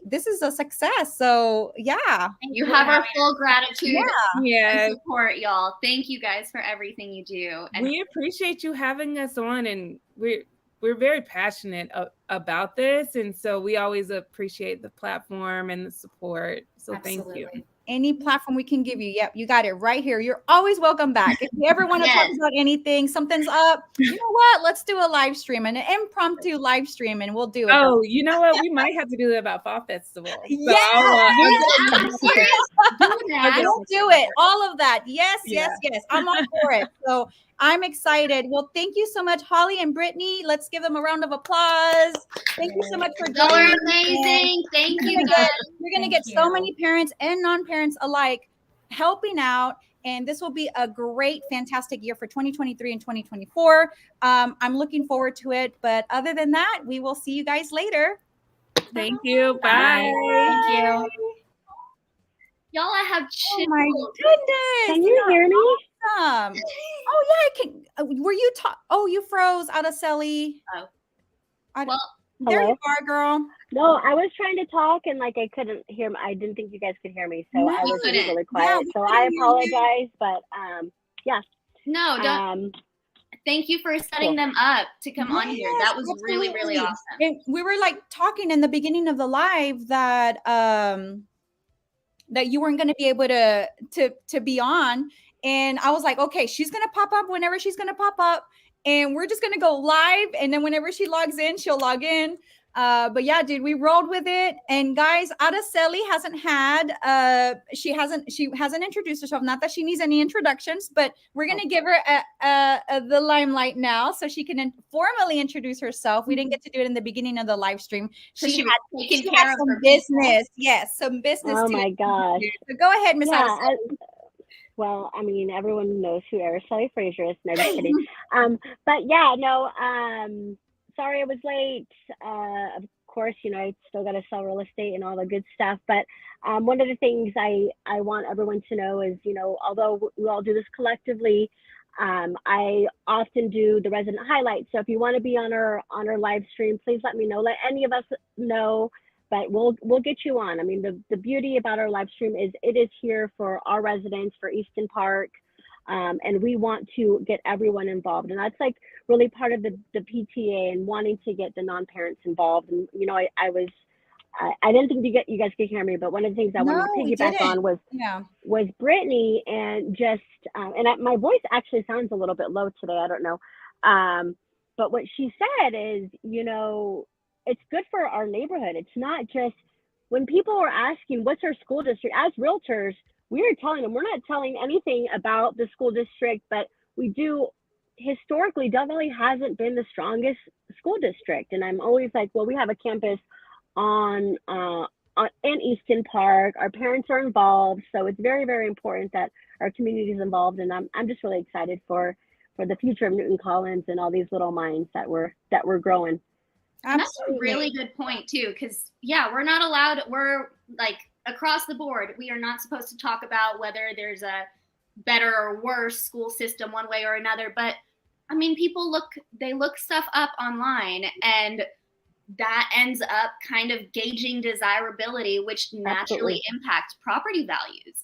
A: this is a success. So yeah,
B: you have our full gratitude
D: and
B: support, y'all. Thank you guys for everything you do.
D: And we appreciate you having us on, and we're very passionate about this, and so we always appreciate the platform and the support. So
C: Absolutely.
D: Thank you.
A: Any platform we can give you. Yep, you got it right here. You're always welcome back. If you ever want to talk about anything, something's up, you know what? Let's do a live stream, an impromptu live stream, and we'll do it.
D: Oh, you know what? We might have to do it about Fall Festival. So
A: yeah,
B: I'm serious.
A: We'll do it. All of that. Yes. I'm all for it. So I'm excited. Well, thank you so much, Holly and Brittany. Let's give them a round of applause. Thank you so much for joining.
B: You're amazing. Thank you, guys.
A: You're going to get so many parents and non-parents alike helping out. And this will be a great, fantastic year for 2023 and 2024. I'm looking forward to it. But other than that, we will see you guys later.
D: Thank you. Bye.
C: Thank you.
B: Y'all, I have chills.
A: Oh my goodness.
E: Can you hear me?
A: Awesome. Oh yeah, I can. Were you you froze out of Selly.
B: Well,
A: there you are, girl.
E: No, I was trying to talk and I couldn't hear. I didn't think you guys could hear me, so I was really quiet. So I apologize, but yeah.
B: No, don't. Thank you for setting them up to come on here. That was really, really awesome.
A: And we were talking in the beginning of the live that that you weren't going to be able to be on. And I was like, okay, she's going to pop up whenever she's going to pop up. And we're just going to go live. And then whenever she logs in, she'll log in. But yeah, dude, we rolled with it. And guys, Araceli hasn't had, she hasn't introduced herself. Not that she needs any introductions, but we're going to give her the limelight now so she can formally introduce herself. We didn't get to do it in the beginning of the live stream. She had some business. Yes, some business.
E: Oh my gosh.
A: So go ahead, Miss Araceli.
E: Well, I mean, everyone knows who Araceli Frazier is. No, just kidding. But yeah, no, sorry I was late. Of course, I still got to sell real estate and all the good stuff. But one of the things I want everyone to know is, although we all do this collectively, I often do the resident highlights. So if you want to be on our live stream, please let me know. Let any of us know. But we'll get you on. I mean, the beauty about our live stream is it is here for our residents, for Easton Park, and we want to get everyone involved. And that's really part of the PTA and wanting to get the non-parents involved. And I didn't think you guys could hear me, but one of the things I wanted to piggyback on was Brittany, and just my voice actually sounds a little bit low today. I don't know, but what she said is, it's good for our neighborhood. It's not just when people are asking, what's our school district? As realtors, we are telling them, we're not telling anything about the school district, but we do. Historically, Del Valle hasn't been the strongest school district. And I'm always like, well, we have a campus in Easton Park. Our parents are involved. So it's very, very important that our community is involved. And I'm just really excited for the future of Newton Collins and all these little minds that we're growing.
B: And that's a really good point too, because we're not allowed, we're across the board, we are not supposed to talk about whether there's a better or worse school system one way or another. But I mean, people look stuff up online, and that ends up kind of gauging desirability, which naturally impacts property values.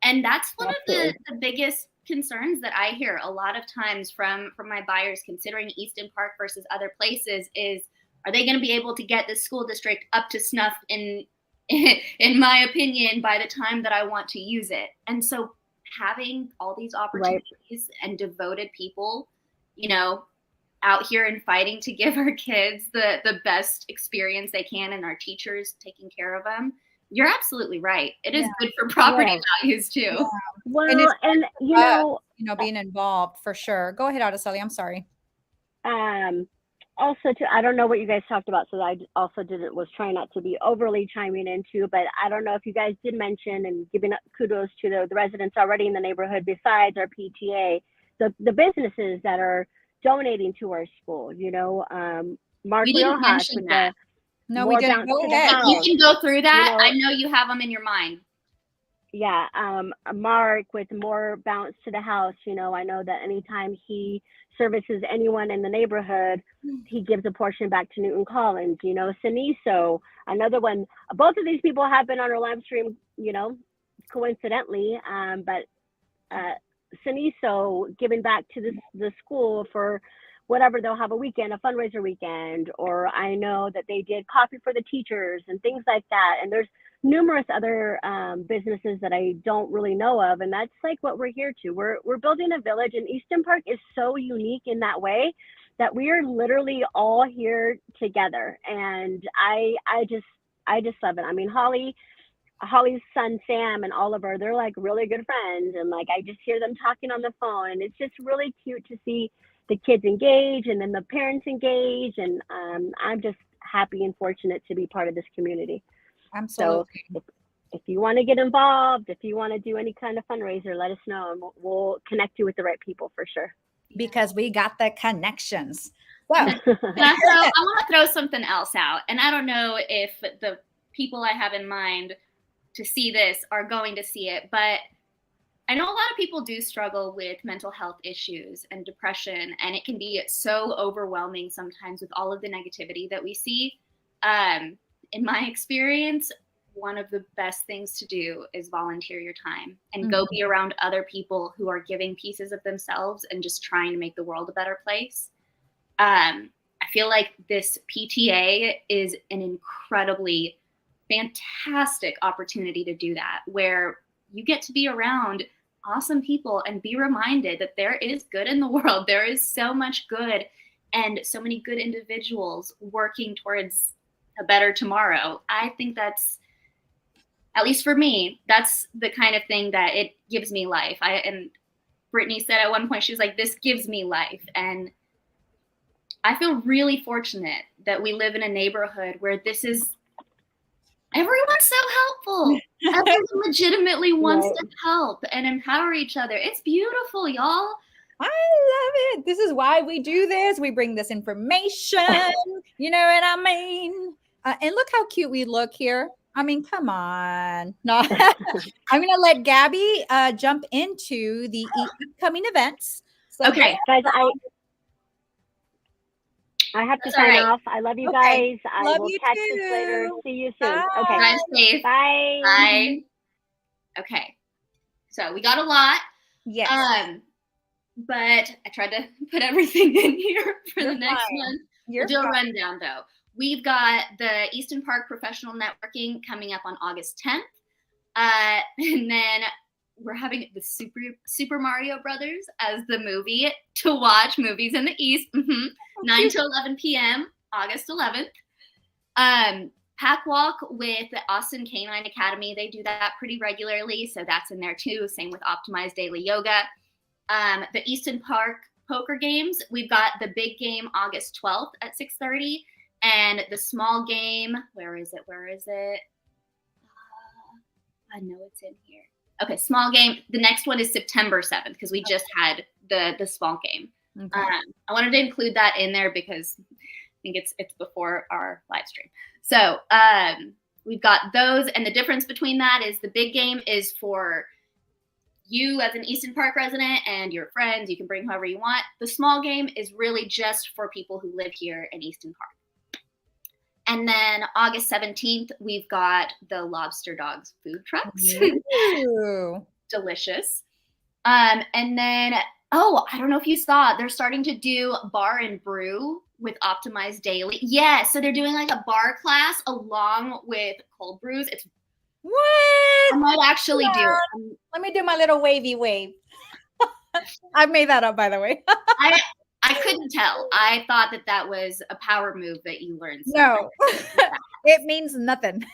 B: And that's one of the biggest concerns that I hear a lot of times from my buyers considering Easton Park versus other places is, are they going to be able to get the school district up to snuff in my opinion, by the time that I want to use it? And so having all these opportunities and devoted people, out here and fighting to give our kids the best experience they can, and our teachers taking care of them. You're absolutely right. It is good for property values too. Yeah.
E: Well, and
A: being involved for sure. Go ahead, Araceli. I'm sorry.
E: also too, I don't know what you guys talked about, so I also was trying not to be overly chiming into, but I don't know if you guys did mention and giving kudos to the residents already in the neighborhood besides our PTA, the businesses that are donating to our school. Mark
B: We didn't
E: Riojas
B: mention
E: with
B: that.
A: No, we
E: more
A: didn't.
E: bounce
A: Go
E: to the
A: ahead.
B: You
E: house.
B: can go through that.
E: know,
B: I know you have them in your mind.
E: Yeah, Mark with more bounce to the house. I know that anytime he services anyone in the neighborhood, he gives a portion back to Newton Collins. Siniso, another one. Both of these people have been on our live stream, coincidentally, but Siniso giving back to the school for whatever, they'll have a weekend, a fundraiser weekend, or I know that they did coffee for the teachers and things like that. And there's numerous other businesses that I don't really know of, and that's like what we're here to. We're building a village, and Easton Park is so unique in that way that we are literally all here together. And I just love it. I mean, Holly's son Sam and Oliver, they're like really good friends, and like I just hear them talking on the phone, and it's just really cute to see the kids engage and then the parents engage, and I'm just happy and fortunate to be part of this community.
A: Absolutely.
E: So if you want to get involved, if you want to do any kind of fundraiser, let us know, and we'll connect you with the right people for sure.
A: Because we got the connections. So
B: I want to throw something else out, and I don't know if the people I have in mind to see this are going to see it, but I know a lot of people do struggle with mental health issues and depression, and it can be so overwhelming sometimes with all of the negativity that we see. In my experience, one of the best things to do is volunteer your time and go be around other people who are giving pieces of themselves and just trying to make the world a better place. I feel like this PTA is an incredibly fantastic opportunity to do that, where you get to be around awesome people and be reminded that there is good in the world. There is so much good and so many good individuals working towards a better tomorrow. I think that's, at least for me, that's the kind of thing that it gives me life. And Brittany said at one point, she was like, this gives me life. And I feel really fortunate that we live in a neighborhood where everyone's so helpful. Everyone legitimately wants to help and empower each other. It's beautiful, y'all.
A: I love it. This is why we do this. We bring this information. You know what I mean? And look how cute we look here. I mean, come on. No, I'm going to let Gabby jump into the upcoming events. So
B: okay.
E: Guys, I have to sign off. I love you guys. I will catch you later. See you soon.
A: Bye.
E: Okay.
B: Drive safe.
E: Bye.
B: Bye. Okay. So we got a lot.
A: yes.
B: But I tried to put everything in here for the next one. We'll do a rundown though. We've got the Easton Park Professional Networking coming up on August 10th. And then we're having the Super Mario Brothers as the movie to watch, movies in the East. 9 to 11 p.m. August 11th. Pack Walk with the Austin Canine Academy. They do that pretty regularly, so that's in there too. Same with Optimized Daily Yoga. The Easton Park Poker Games. We've got the big game August 12th at 6:30. And the small game, where is it? I know it's in here. Okay, small game. The next one is September 7th because we just had the small game.
A: Okay.
B: I wanted to include that in there because I think it's before our live stream. So we've got those, and the difference between that is the big game is for you as an Easton Park resident and your friends. You can bring whoever you want. The small game is really just for people who live here in Easton Park. And then August 17th, we've got the Lobster Dogs food trucks. Delicious. And then, I don't know if you saw, they're starting to do bar and brew with Optimized Daily. Yeah, so they're doing like a bar class along with cold brews. It's
A: what?
B: I might actually do it.
A: Let me do my little wavy wave. I made that up, by the way.
B: I couldn't tell. I thought that was a power move that you learned.
A: No, it means nothing.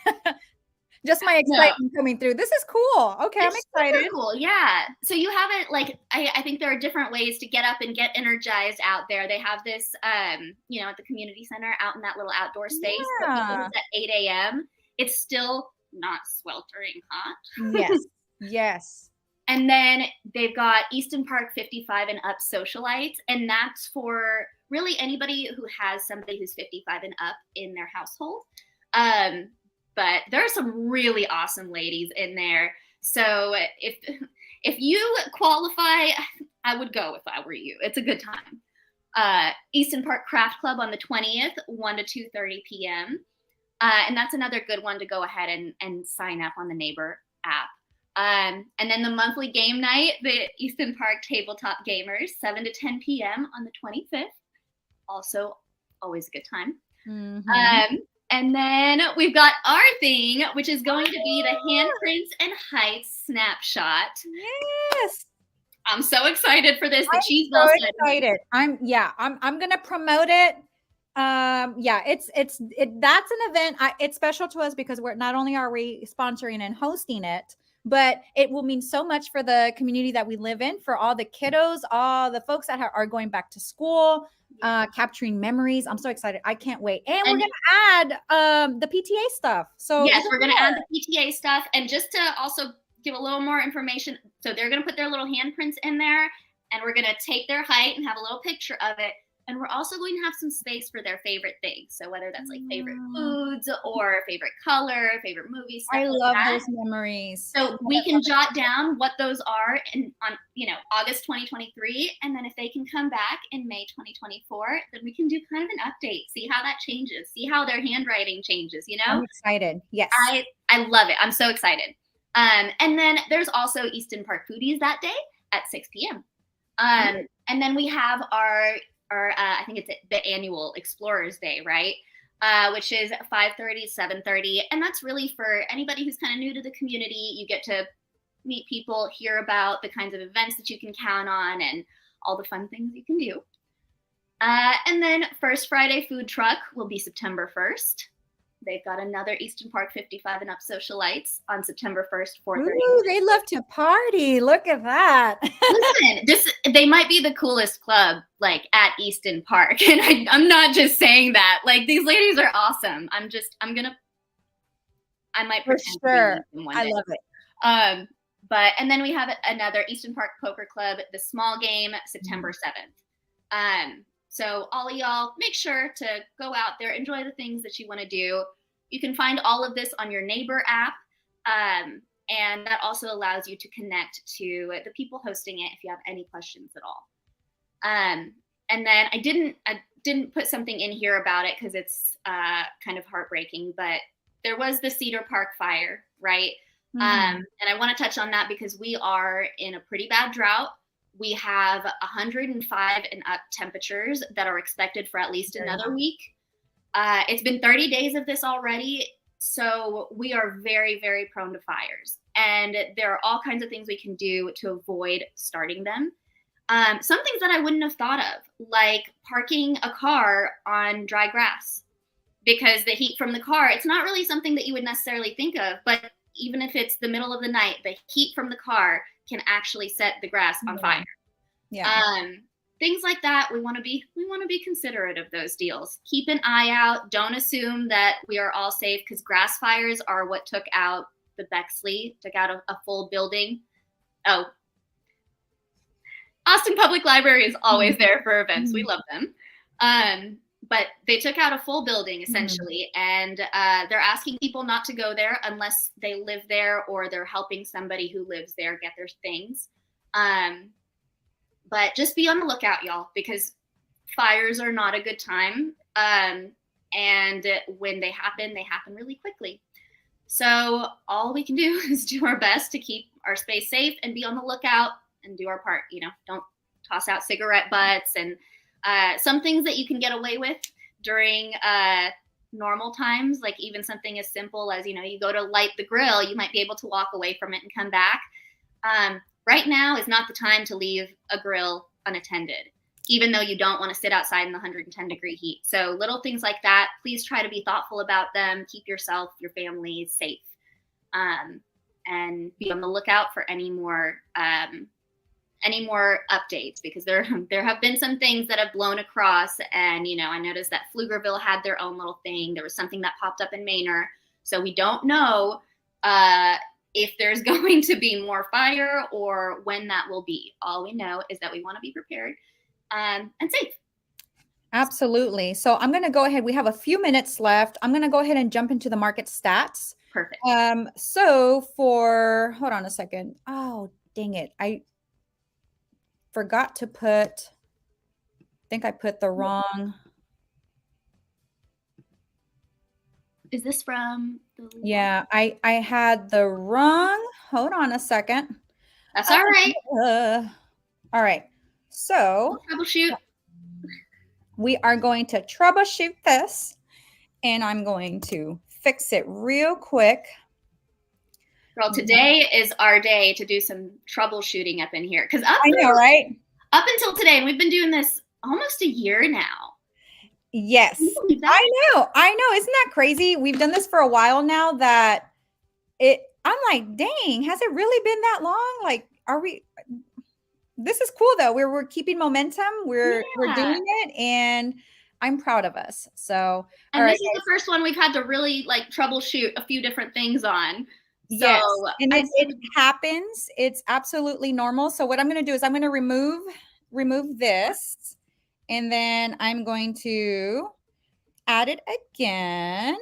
A: Just my excitement coming through. This is cool. Okay, I'm excited.
B: Super cool. Yeah. So you have it like I think there are different ways to get up and get energized out there. They have this at the community center out in that little outdoor space.
A: Yeah.
B: At 8 a.m. It's still not sweltering hot.
A: Yes. Yes.
B: And then they've got Easton Park 55 and up socialites, and that's for really anybody who has somebody who's 55 and up in their household. But there are some really awesome ladies in there. So if you qualify, I would go if I were you. It's a good time. Easton Park Craft Club on the 20th, 1 to 2:30 p.m. And that's another good one to go ahead and sign up on the Neighbor app. And then the monthly game night, the Easton Park Tabletop Gamers, 7 to 10 p.m. on the 25th. Also, always a good time.
A: Mm-hmm.
B: And then we've got our thing, which is going to be the Handprints and Heights Snapshot.
A: Yes.
B: I'm so excited for this. The cheese
A: so
B: ball
A: excited. I'm gonna promote it. That's an event. It's special to us because not only are we sponsoring and hosting it, but it will mean so much for the community that we live in, for all the kiddos, all the folks that are going back to school, capturing memories. I'm so excited. I can't wait. And we're going to add the PTA stuff. So
B: yes, we're going to add the PTA stuff. And just to also give a little more information. So they're going to put their little handprints in there, and we're going to take their height and have a little picture of it. And we're also going to have some space for their favorite things. So whether that's like favorite foods or favorite color, favorite movies.
A: I love those memories.
B: So we can jot down what those are on August 2023. And then if they can come back in May 2024, then we can do kind of an update, see how that changes, see how their handwriting changes,
A: I'm excited. Yes.
B: I love it. I'm so excited. And then there's also Easton Park Foodies that day at 6 p.m. And then we have our I think it's the annual Explorers Day, right? Which is 5:30, 7:30. And that's really for anybody who's kind of new to the community. You get to meet people, hear about the kinds of events that you can count on and all the fun things you can do. And then First Friday Food Truck will be September 1st. They've got another Easton Park 55 and up socialites on September 1st, 4:30.
A: Ooh, they love to party. Look at that.
B: Listen, they might be the coolest club like at Easton Park. And I'm not just saying that. Like, these ladies are awesome. I might
A: For
B: pretend
A: sure.
B: to be one
A: I
B: day.
A: love it.
B: And then we have another Easton Park Poker Club, the small game, September 7th. So all of y'all, make sure to go out there, enjoy the things that you want to do. You can find all of this on your Neighbor app. And that also allows you to connect to the people hosting it if you have any questions at all. And then I didn't put something in here about it because it's kind of heartbreaking, but there was the Cedar Park fire, right? And I want to touch on that because we are in a pretty bad drought. We have 105 and up temperatures that are expected for at least another week. It's been 30 days of this already. So we are very, very prone to fires. And there are all kinds of things we can do to avoid starting them. Some things that I wouldn't have thought of, like parking a car on dry grass, because the heat from the car, it's not really something that you would necessarily think of, but even if it's the middle of the night, the heat from the car can actually set the grass on fire.
A: Yeah.
B: Things like that, we want to be considerate of those deals. Keep an eye out. Don't assume that we are all safe, because grass fires are what took out the Bexley, took out a full building. Oh, Austin Public Library is always there for events. We love them. But they took out a full building essentially, and they're asking people not to go there unless they live there or they're helping somebody who lives there get their things. But just be on the lookout, y'all, because fires are not a good time. And when they happen really quickly. So all we can do is do our best to keep our space safe and be on the lookout and do our part. Don't toss out cigarette butts and some things that you can get away with during normal times, like even something as simple as, you go to light the grill, you might be able to walk away from it and come back. Right now is not the time to leave a grill unattended, even though you don't want to sit outside in the 110-degree heat. So little things like that, please try to be thoughtful about them. Keep yourself, your family safe. and be on the lookout for any more updates, because there have been some things that have blown across. And, you know, I noticed that Pflugerville had their own little thing. There was something that popped up in Manor. So we don't know if there's going to be more fire or when that will be. All we know is that we want to be prepared and safe.
A: Absolutely. So I'm going to go ahead. We have a few minutes left. I'm going to go ahead and jump into the market stats.
B: Perfect.
A: So hold on a second. Oh, dang it. I forgot to I think I put the wrong.
B: Is this from the...
A: Yeah, I had the wrong. Hold on a second.
B: That's all right.
A: All right. So
B: we'll troubleshoot.
A: We are going to troubleshoot this, and I'm going to fix it real quick.
B: Girl, today is our day to do some troubleshooting up in here. Because
A: I know, right?
B: Up until today, and we've been doing this almost a year now.
A: Yes, I know. Isn't that crazy? We've done this for a while now. I'm like, dang, has it really been that long? Like, are we? This is cool though. We're keeping momentum. We're doing it, and I'm proud of us. So,
B: and this is the first one we've had to really like troubleshoot a few different things on. So,
A: yes, and it happens. It's absolutely normal. So what I'm going to do is I'm going to remove this, and then I'm going to add it again.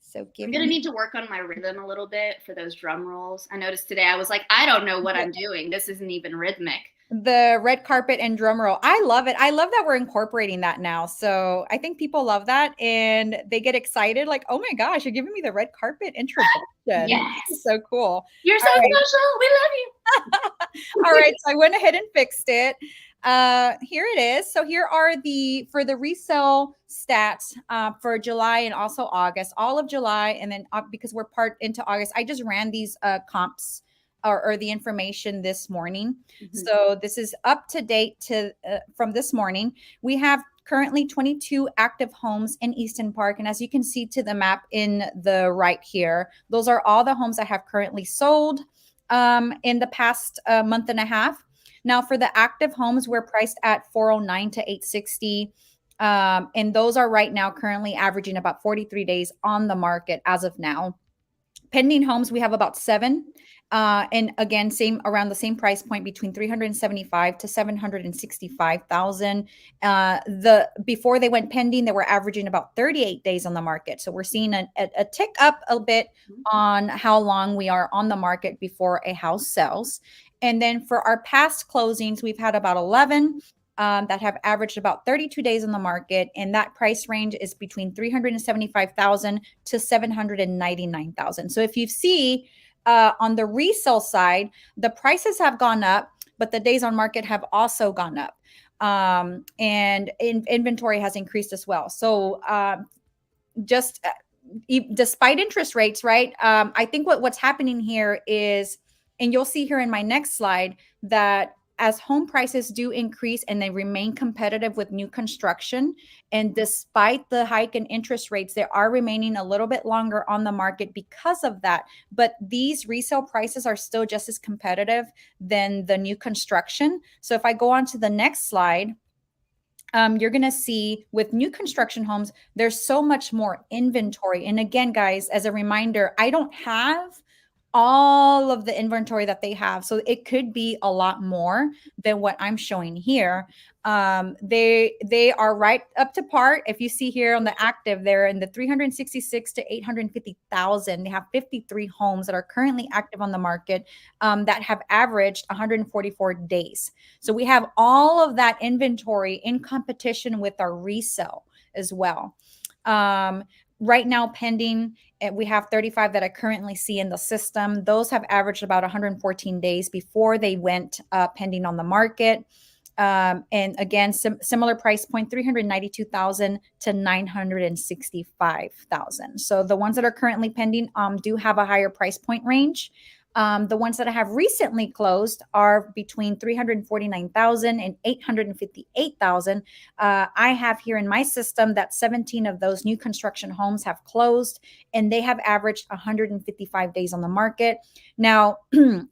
A: So
B: I'm going to need to work on my rhythm a little bit for those drum rolls. I noticed today I was like, I don't know what I'm doing. This isn't even rhythmic.
A: The red carpet and drum roll. I love it. I love that we're incorporating that now. So I think people love that, and they get excited. Like, oh my gosh, you're giving me the red carpet introduction.
B: Yes.
A: So cool.
B: You're so special. We love you.
A: All right. So I went ahead and fixed it. Here it is. So here are for the resale stats for July and also August, all of July. And then because we're part into August, I just ran these comps or the information this morning. Mm-hmm. So this is up to date from this morning. We have currently 22 active homes in Easton Park. And as you can see to the map in the right here, those are all the homes that have currently sold in the past month and a half. Now, for the active homes, we're priced at $409 to $860. And those are right now currently averaging about 43 days on the market as of now. Pending homes, we have about 7. And again, around the same price point, between $375,000 to $765,000. Before they went pending, they were averaging about 38 days on the market. So we're seeing a tick up a bit on how long we are on the market before a house sells. And then for our past closings, we've had about 11 that have averaged about 32 days on the market. And that price range is between $375,000 to $799,000. So if you see on the resale side, the prices have gone up, but the days on market have also gone up. And inventory has increased as well. So despite interest rates, right? I think what's happening here is, and you'll see here in my next slide, that as home prices do increase and they remain competitive with new construction, and despite the hike in interest rates, they are remaining a little bit longer on the market because of that. But these resale prices are still just as competitive than the new construction. So if I go on to the next slide, you're going to see with new construction homes, there's so much more inventory. And again, guys, as a reminder, I don't have all of the inventory that they have. So it could be a lot more than what I'm showing here. They are right up to par. If you see here on the active, they're in the 366 to 850,000. They have 53 homes that are currently active on the market that have averaged 144 days. So we have all of that inventory in competition with our resale as well. Right now, pending, we have 35 that I currently see in the system. Those have averaged about 114 days before they went pending on the market. And again, similar price point, $392,000 to $965,000. So the ones that are currently pending do have a higher price point range. The ones that have recently closed are between 349,000 and 858,000. I have here in my system that 17 of those new construction homes have closed, and they have averaged 155 days on the market. Now,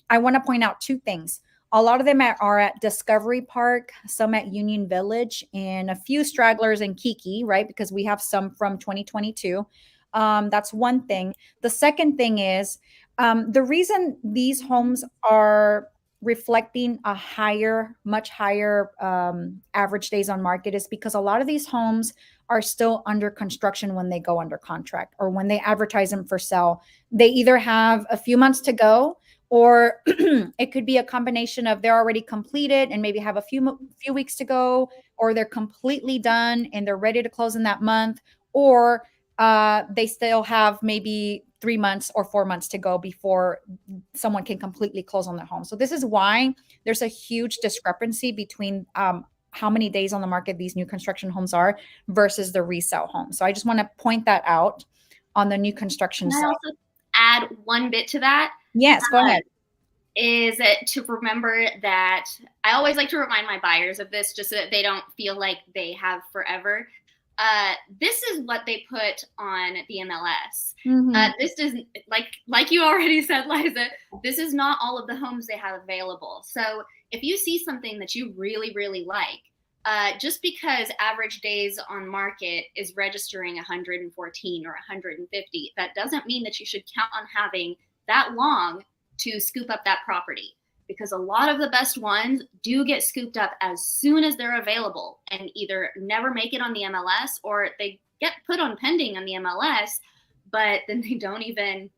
A: I want to point out two things. A lot of them are at Discovery Park, some at Union Village, and a few stragglers in Kiki, right? Because we have some from 2022. That's one thing. The second thing is the reason these homes are reflecting a much higher average days on market is because a lot of these homes are still under construction when they go under contract or when they advertise them for sale. They either have a few months to go, or it could be a combination of they're already completed and maybe have a few weeks to go, or they're completely done and they're ready to close in that month, or they still have maybe 3 months or 4 months to go before someone can completely close on their home. So this is why there's a huge discrepancy between how many days on the market these new construction homes are versus the resale homes. So I just want to point that out on the new construction
B: Can I
A: side.
B: also add one bit to that?
A: Yes, go ahead.
B: Is to remember that I always like to remind my buyers of this, just so that they don't feel like they have forever. This is what they put on the MLS.
A: Mhm.
B: This does, like you already said, Liza, this is not all of the homes they have available. So if you see something that you really, really like, just because average days on market is registering 114 or 150, that doesn't mean that you should count on having that long to scoop up that property, because a lot of the best ones do get scooped up as soon as they're available and either never make it on the MLS, or they get put on pending on the MLS, but then they don't even,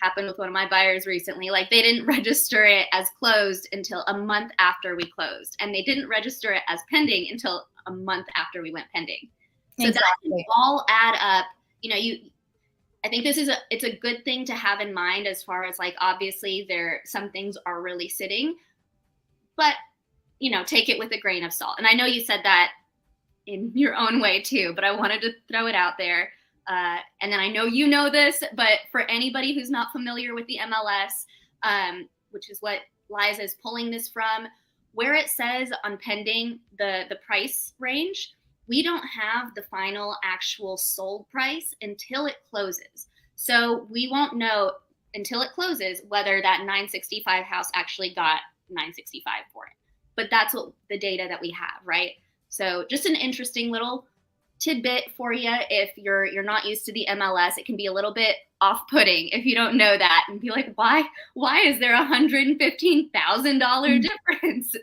B: happened with one of my buyers recently, like they didn't register it as closed until a month after we closed, and they didn't register it as pending until a month after we went pending. So that can all add up. You know, I think it's a good thing to have in mind, as far as, like, obviously some things are really sitting, but take it with a grain of salt. And I know you said that in your own way too, but I wanted to throw it out there. And then I know you know this, but for anybody who's not familiar with the MLS, which is what Liza is pulling this from, where it says on pending the price range, we don't have the final actual sold price until it closes. So we won't know until it closes whether that 965 house actually got 965 for it. But that's what the data that we have, right? So just an interesting little tidbit for you. If you're not used to the MLS, it can be a little bit off-putting if you don't know that and be like, why is there $115,000 difference?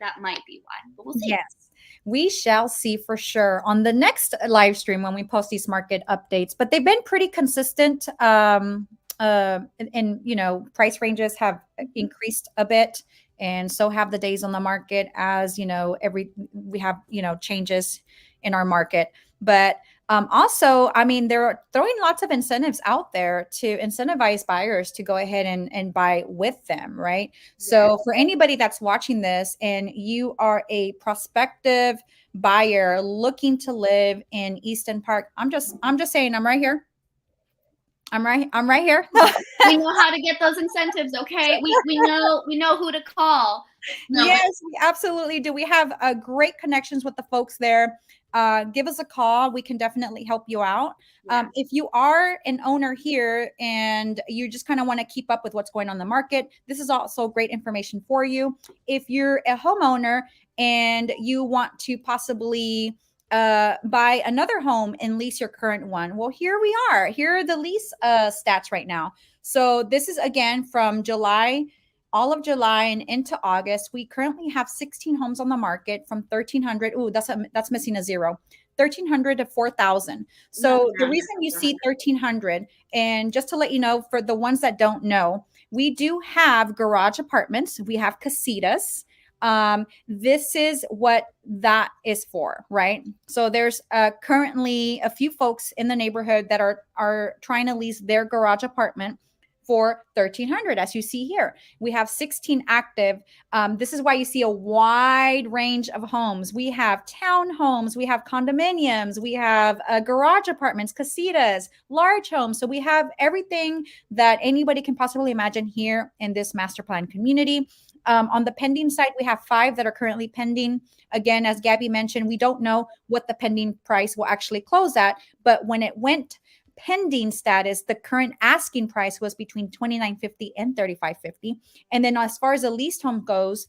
B: That might be why, but we'll see.
A: Yes, we shall see for sure on the next live stream when we post these market updates. But they've been pretty consistent, and price ranges have increased a bit, and so have the days on the market, as we have changes in our market. But also, I mean, they're throwing lots of incentives out there to incentivize buyers to go ahead and buy with them, right? So for anybody that's watching this and you are a prospective buyer looking to live in Easton Park, I'm just saying, I'm right here. I'm right here.
B: We know how to get those incentives, okay? We know who to call. No,
A: yes, we absolutely do. We have great connections with the folks there. Give us a call. We can definitely help you out.
B: Yeah.
A: If you are an owner here and you just kind of want to keep up with what's going on in the market, this is also great information for you. If you're a homeowner and you want to possibly buy another home and lease your current one, well, here we are. Here are the lease stats right now. So this is again from July, all of July and into August. We currently have 16 homes on the market from 1,300. Ooh, that's missing a zero. 1,300 to 4,000. So the reason you see 1,300, and just to let you know, for the ones that don't know, we do have garage apartments. We have casitas. This is what that is for, right? So there's currently a few folks in the neighborhood that are trying to lease their garage apartment for $1,300, as you see here. We have 16 active. This is why you see a wide range of homes. We have townhomes, we have condominiums, we have garage apartments, casitas, large homes. So we have everything that anybody can possibly imagine here in this master plan community. On the pending side, we have 5 that are currently pending. Again, as Gabby mentioned, we don't know what the pending price will actually close at, but when it went pending status, the current asking price was between $2,950 and $3,550. And then as far as a leased home goes,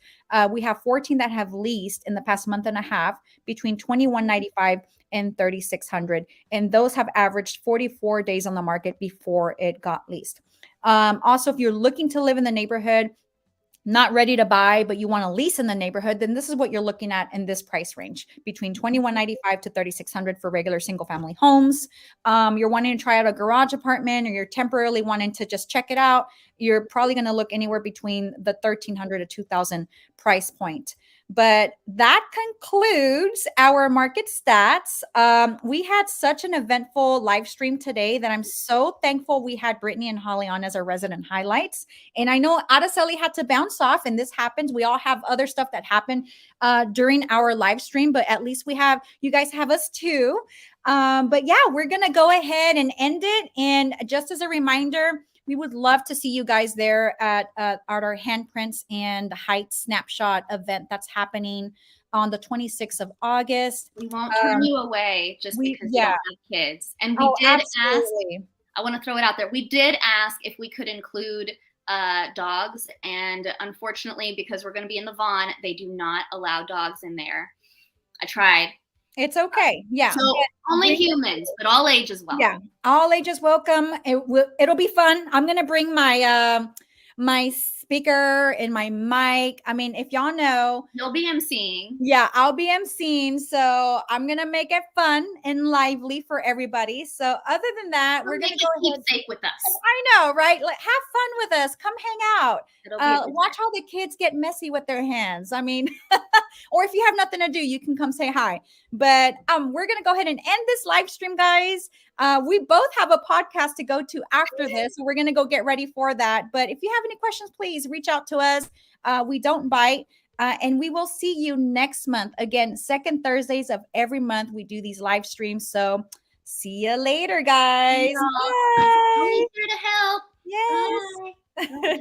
A: we have 14 that have leased in the past month and a half between $2,195 and $3,600. And those have averaged 44 days on the market before it got leased. Also, if you're looking to live in the neighborhood, not ready to buy, but you want to lease in the neighborhood, then this is what you're looking at in this price range, between $2,195 to $3,600 for regular single family homes. You're wanting to try out a garage apartment, or you're temporarily wanting to just check it out, you're probably going to look anywhere between the $1,300 to $2,000 price point. But that concludes our market stats. We had such an eventful live stream today that I'm so thankful we had Brittany and Holly on as our resident highlights. And I know Araceli had to bounce off, and this happens. We all have other stuff that happened during our live stream, but at least you guys have us too. But yeah, we're going to go ahead and end it. And just as a reminder, we would love to see you guys there at our Handprints and Heights Snapshot event that's happening on the 26th of August.
B: We won't turn you away just because you don't have kids. And we did
A: absolutely.
B: ask, I want to throw it out there. We did ask if we could include dogs. And unfortunately, because we're going to be in the Vaughn, they do not allow dogs in there. I tried.
A: It's okay. Yeah.
B: So only humans, but all ages welcome.
A: Yeah. All ages welcome. It'll be fun. I'm going to bring my speaker and my mic. I mean, if y'all know,
B: you'll be emceeing.
A: Yeah, I'll be emceeing. So I'm going to make it fun and lively for everybody. So other than that, we're going to go ahead.
B: Keep safe with us.
A: I know, right? Like, have fun with us. Come hang out. Watch how the kids get messy with their hands. I mean, or if you have nothing to do, you can come say hi. But we're going to go ahead and end this live stream, guys. We both have a podcast to go to after this. So we're going to go get ready for that. But if you have any questions, please reach out to us. We don't bite. And we will see you next month. Again, second Thursdays of every month, we do these live streams. So see you later, guys.
B: Bye. I'm here to help.
A: Yes.
B: Bye.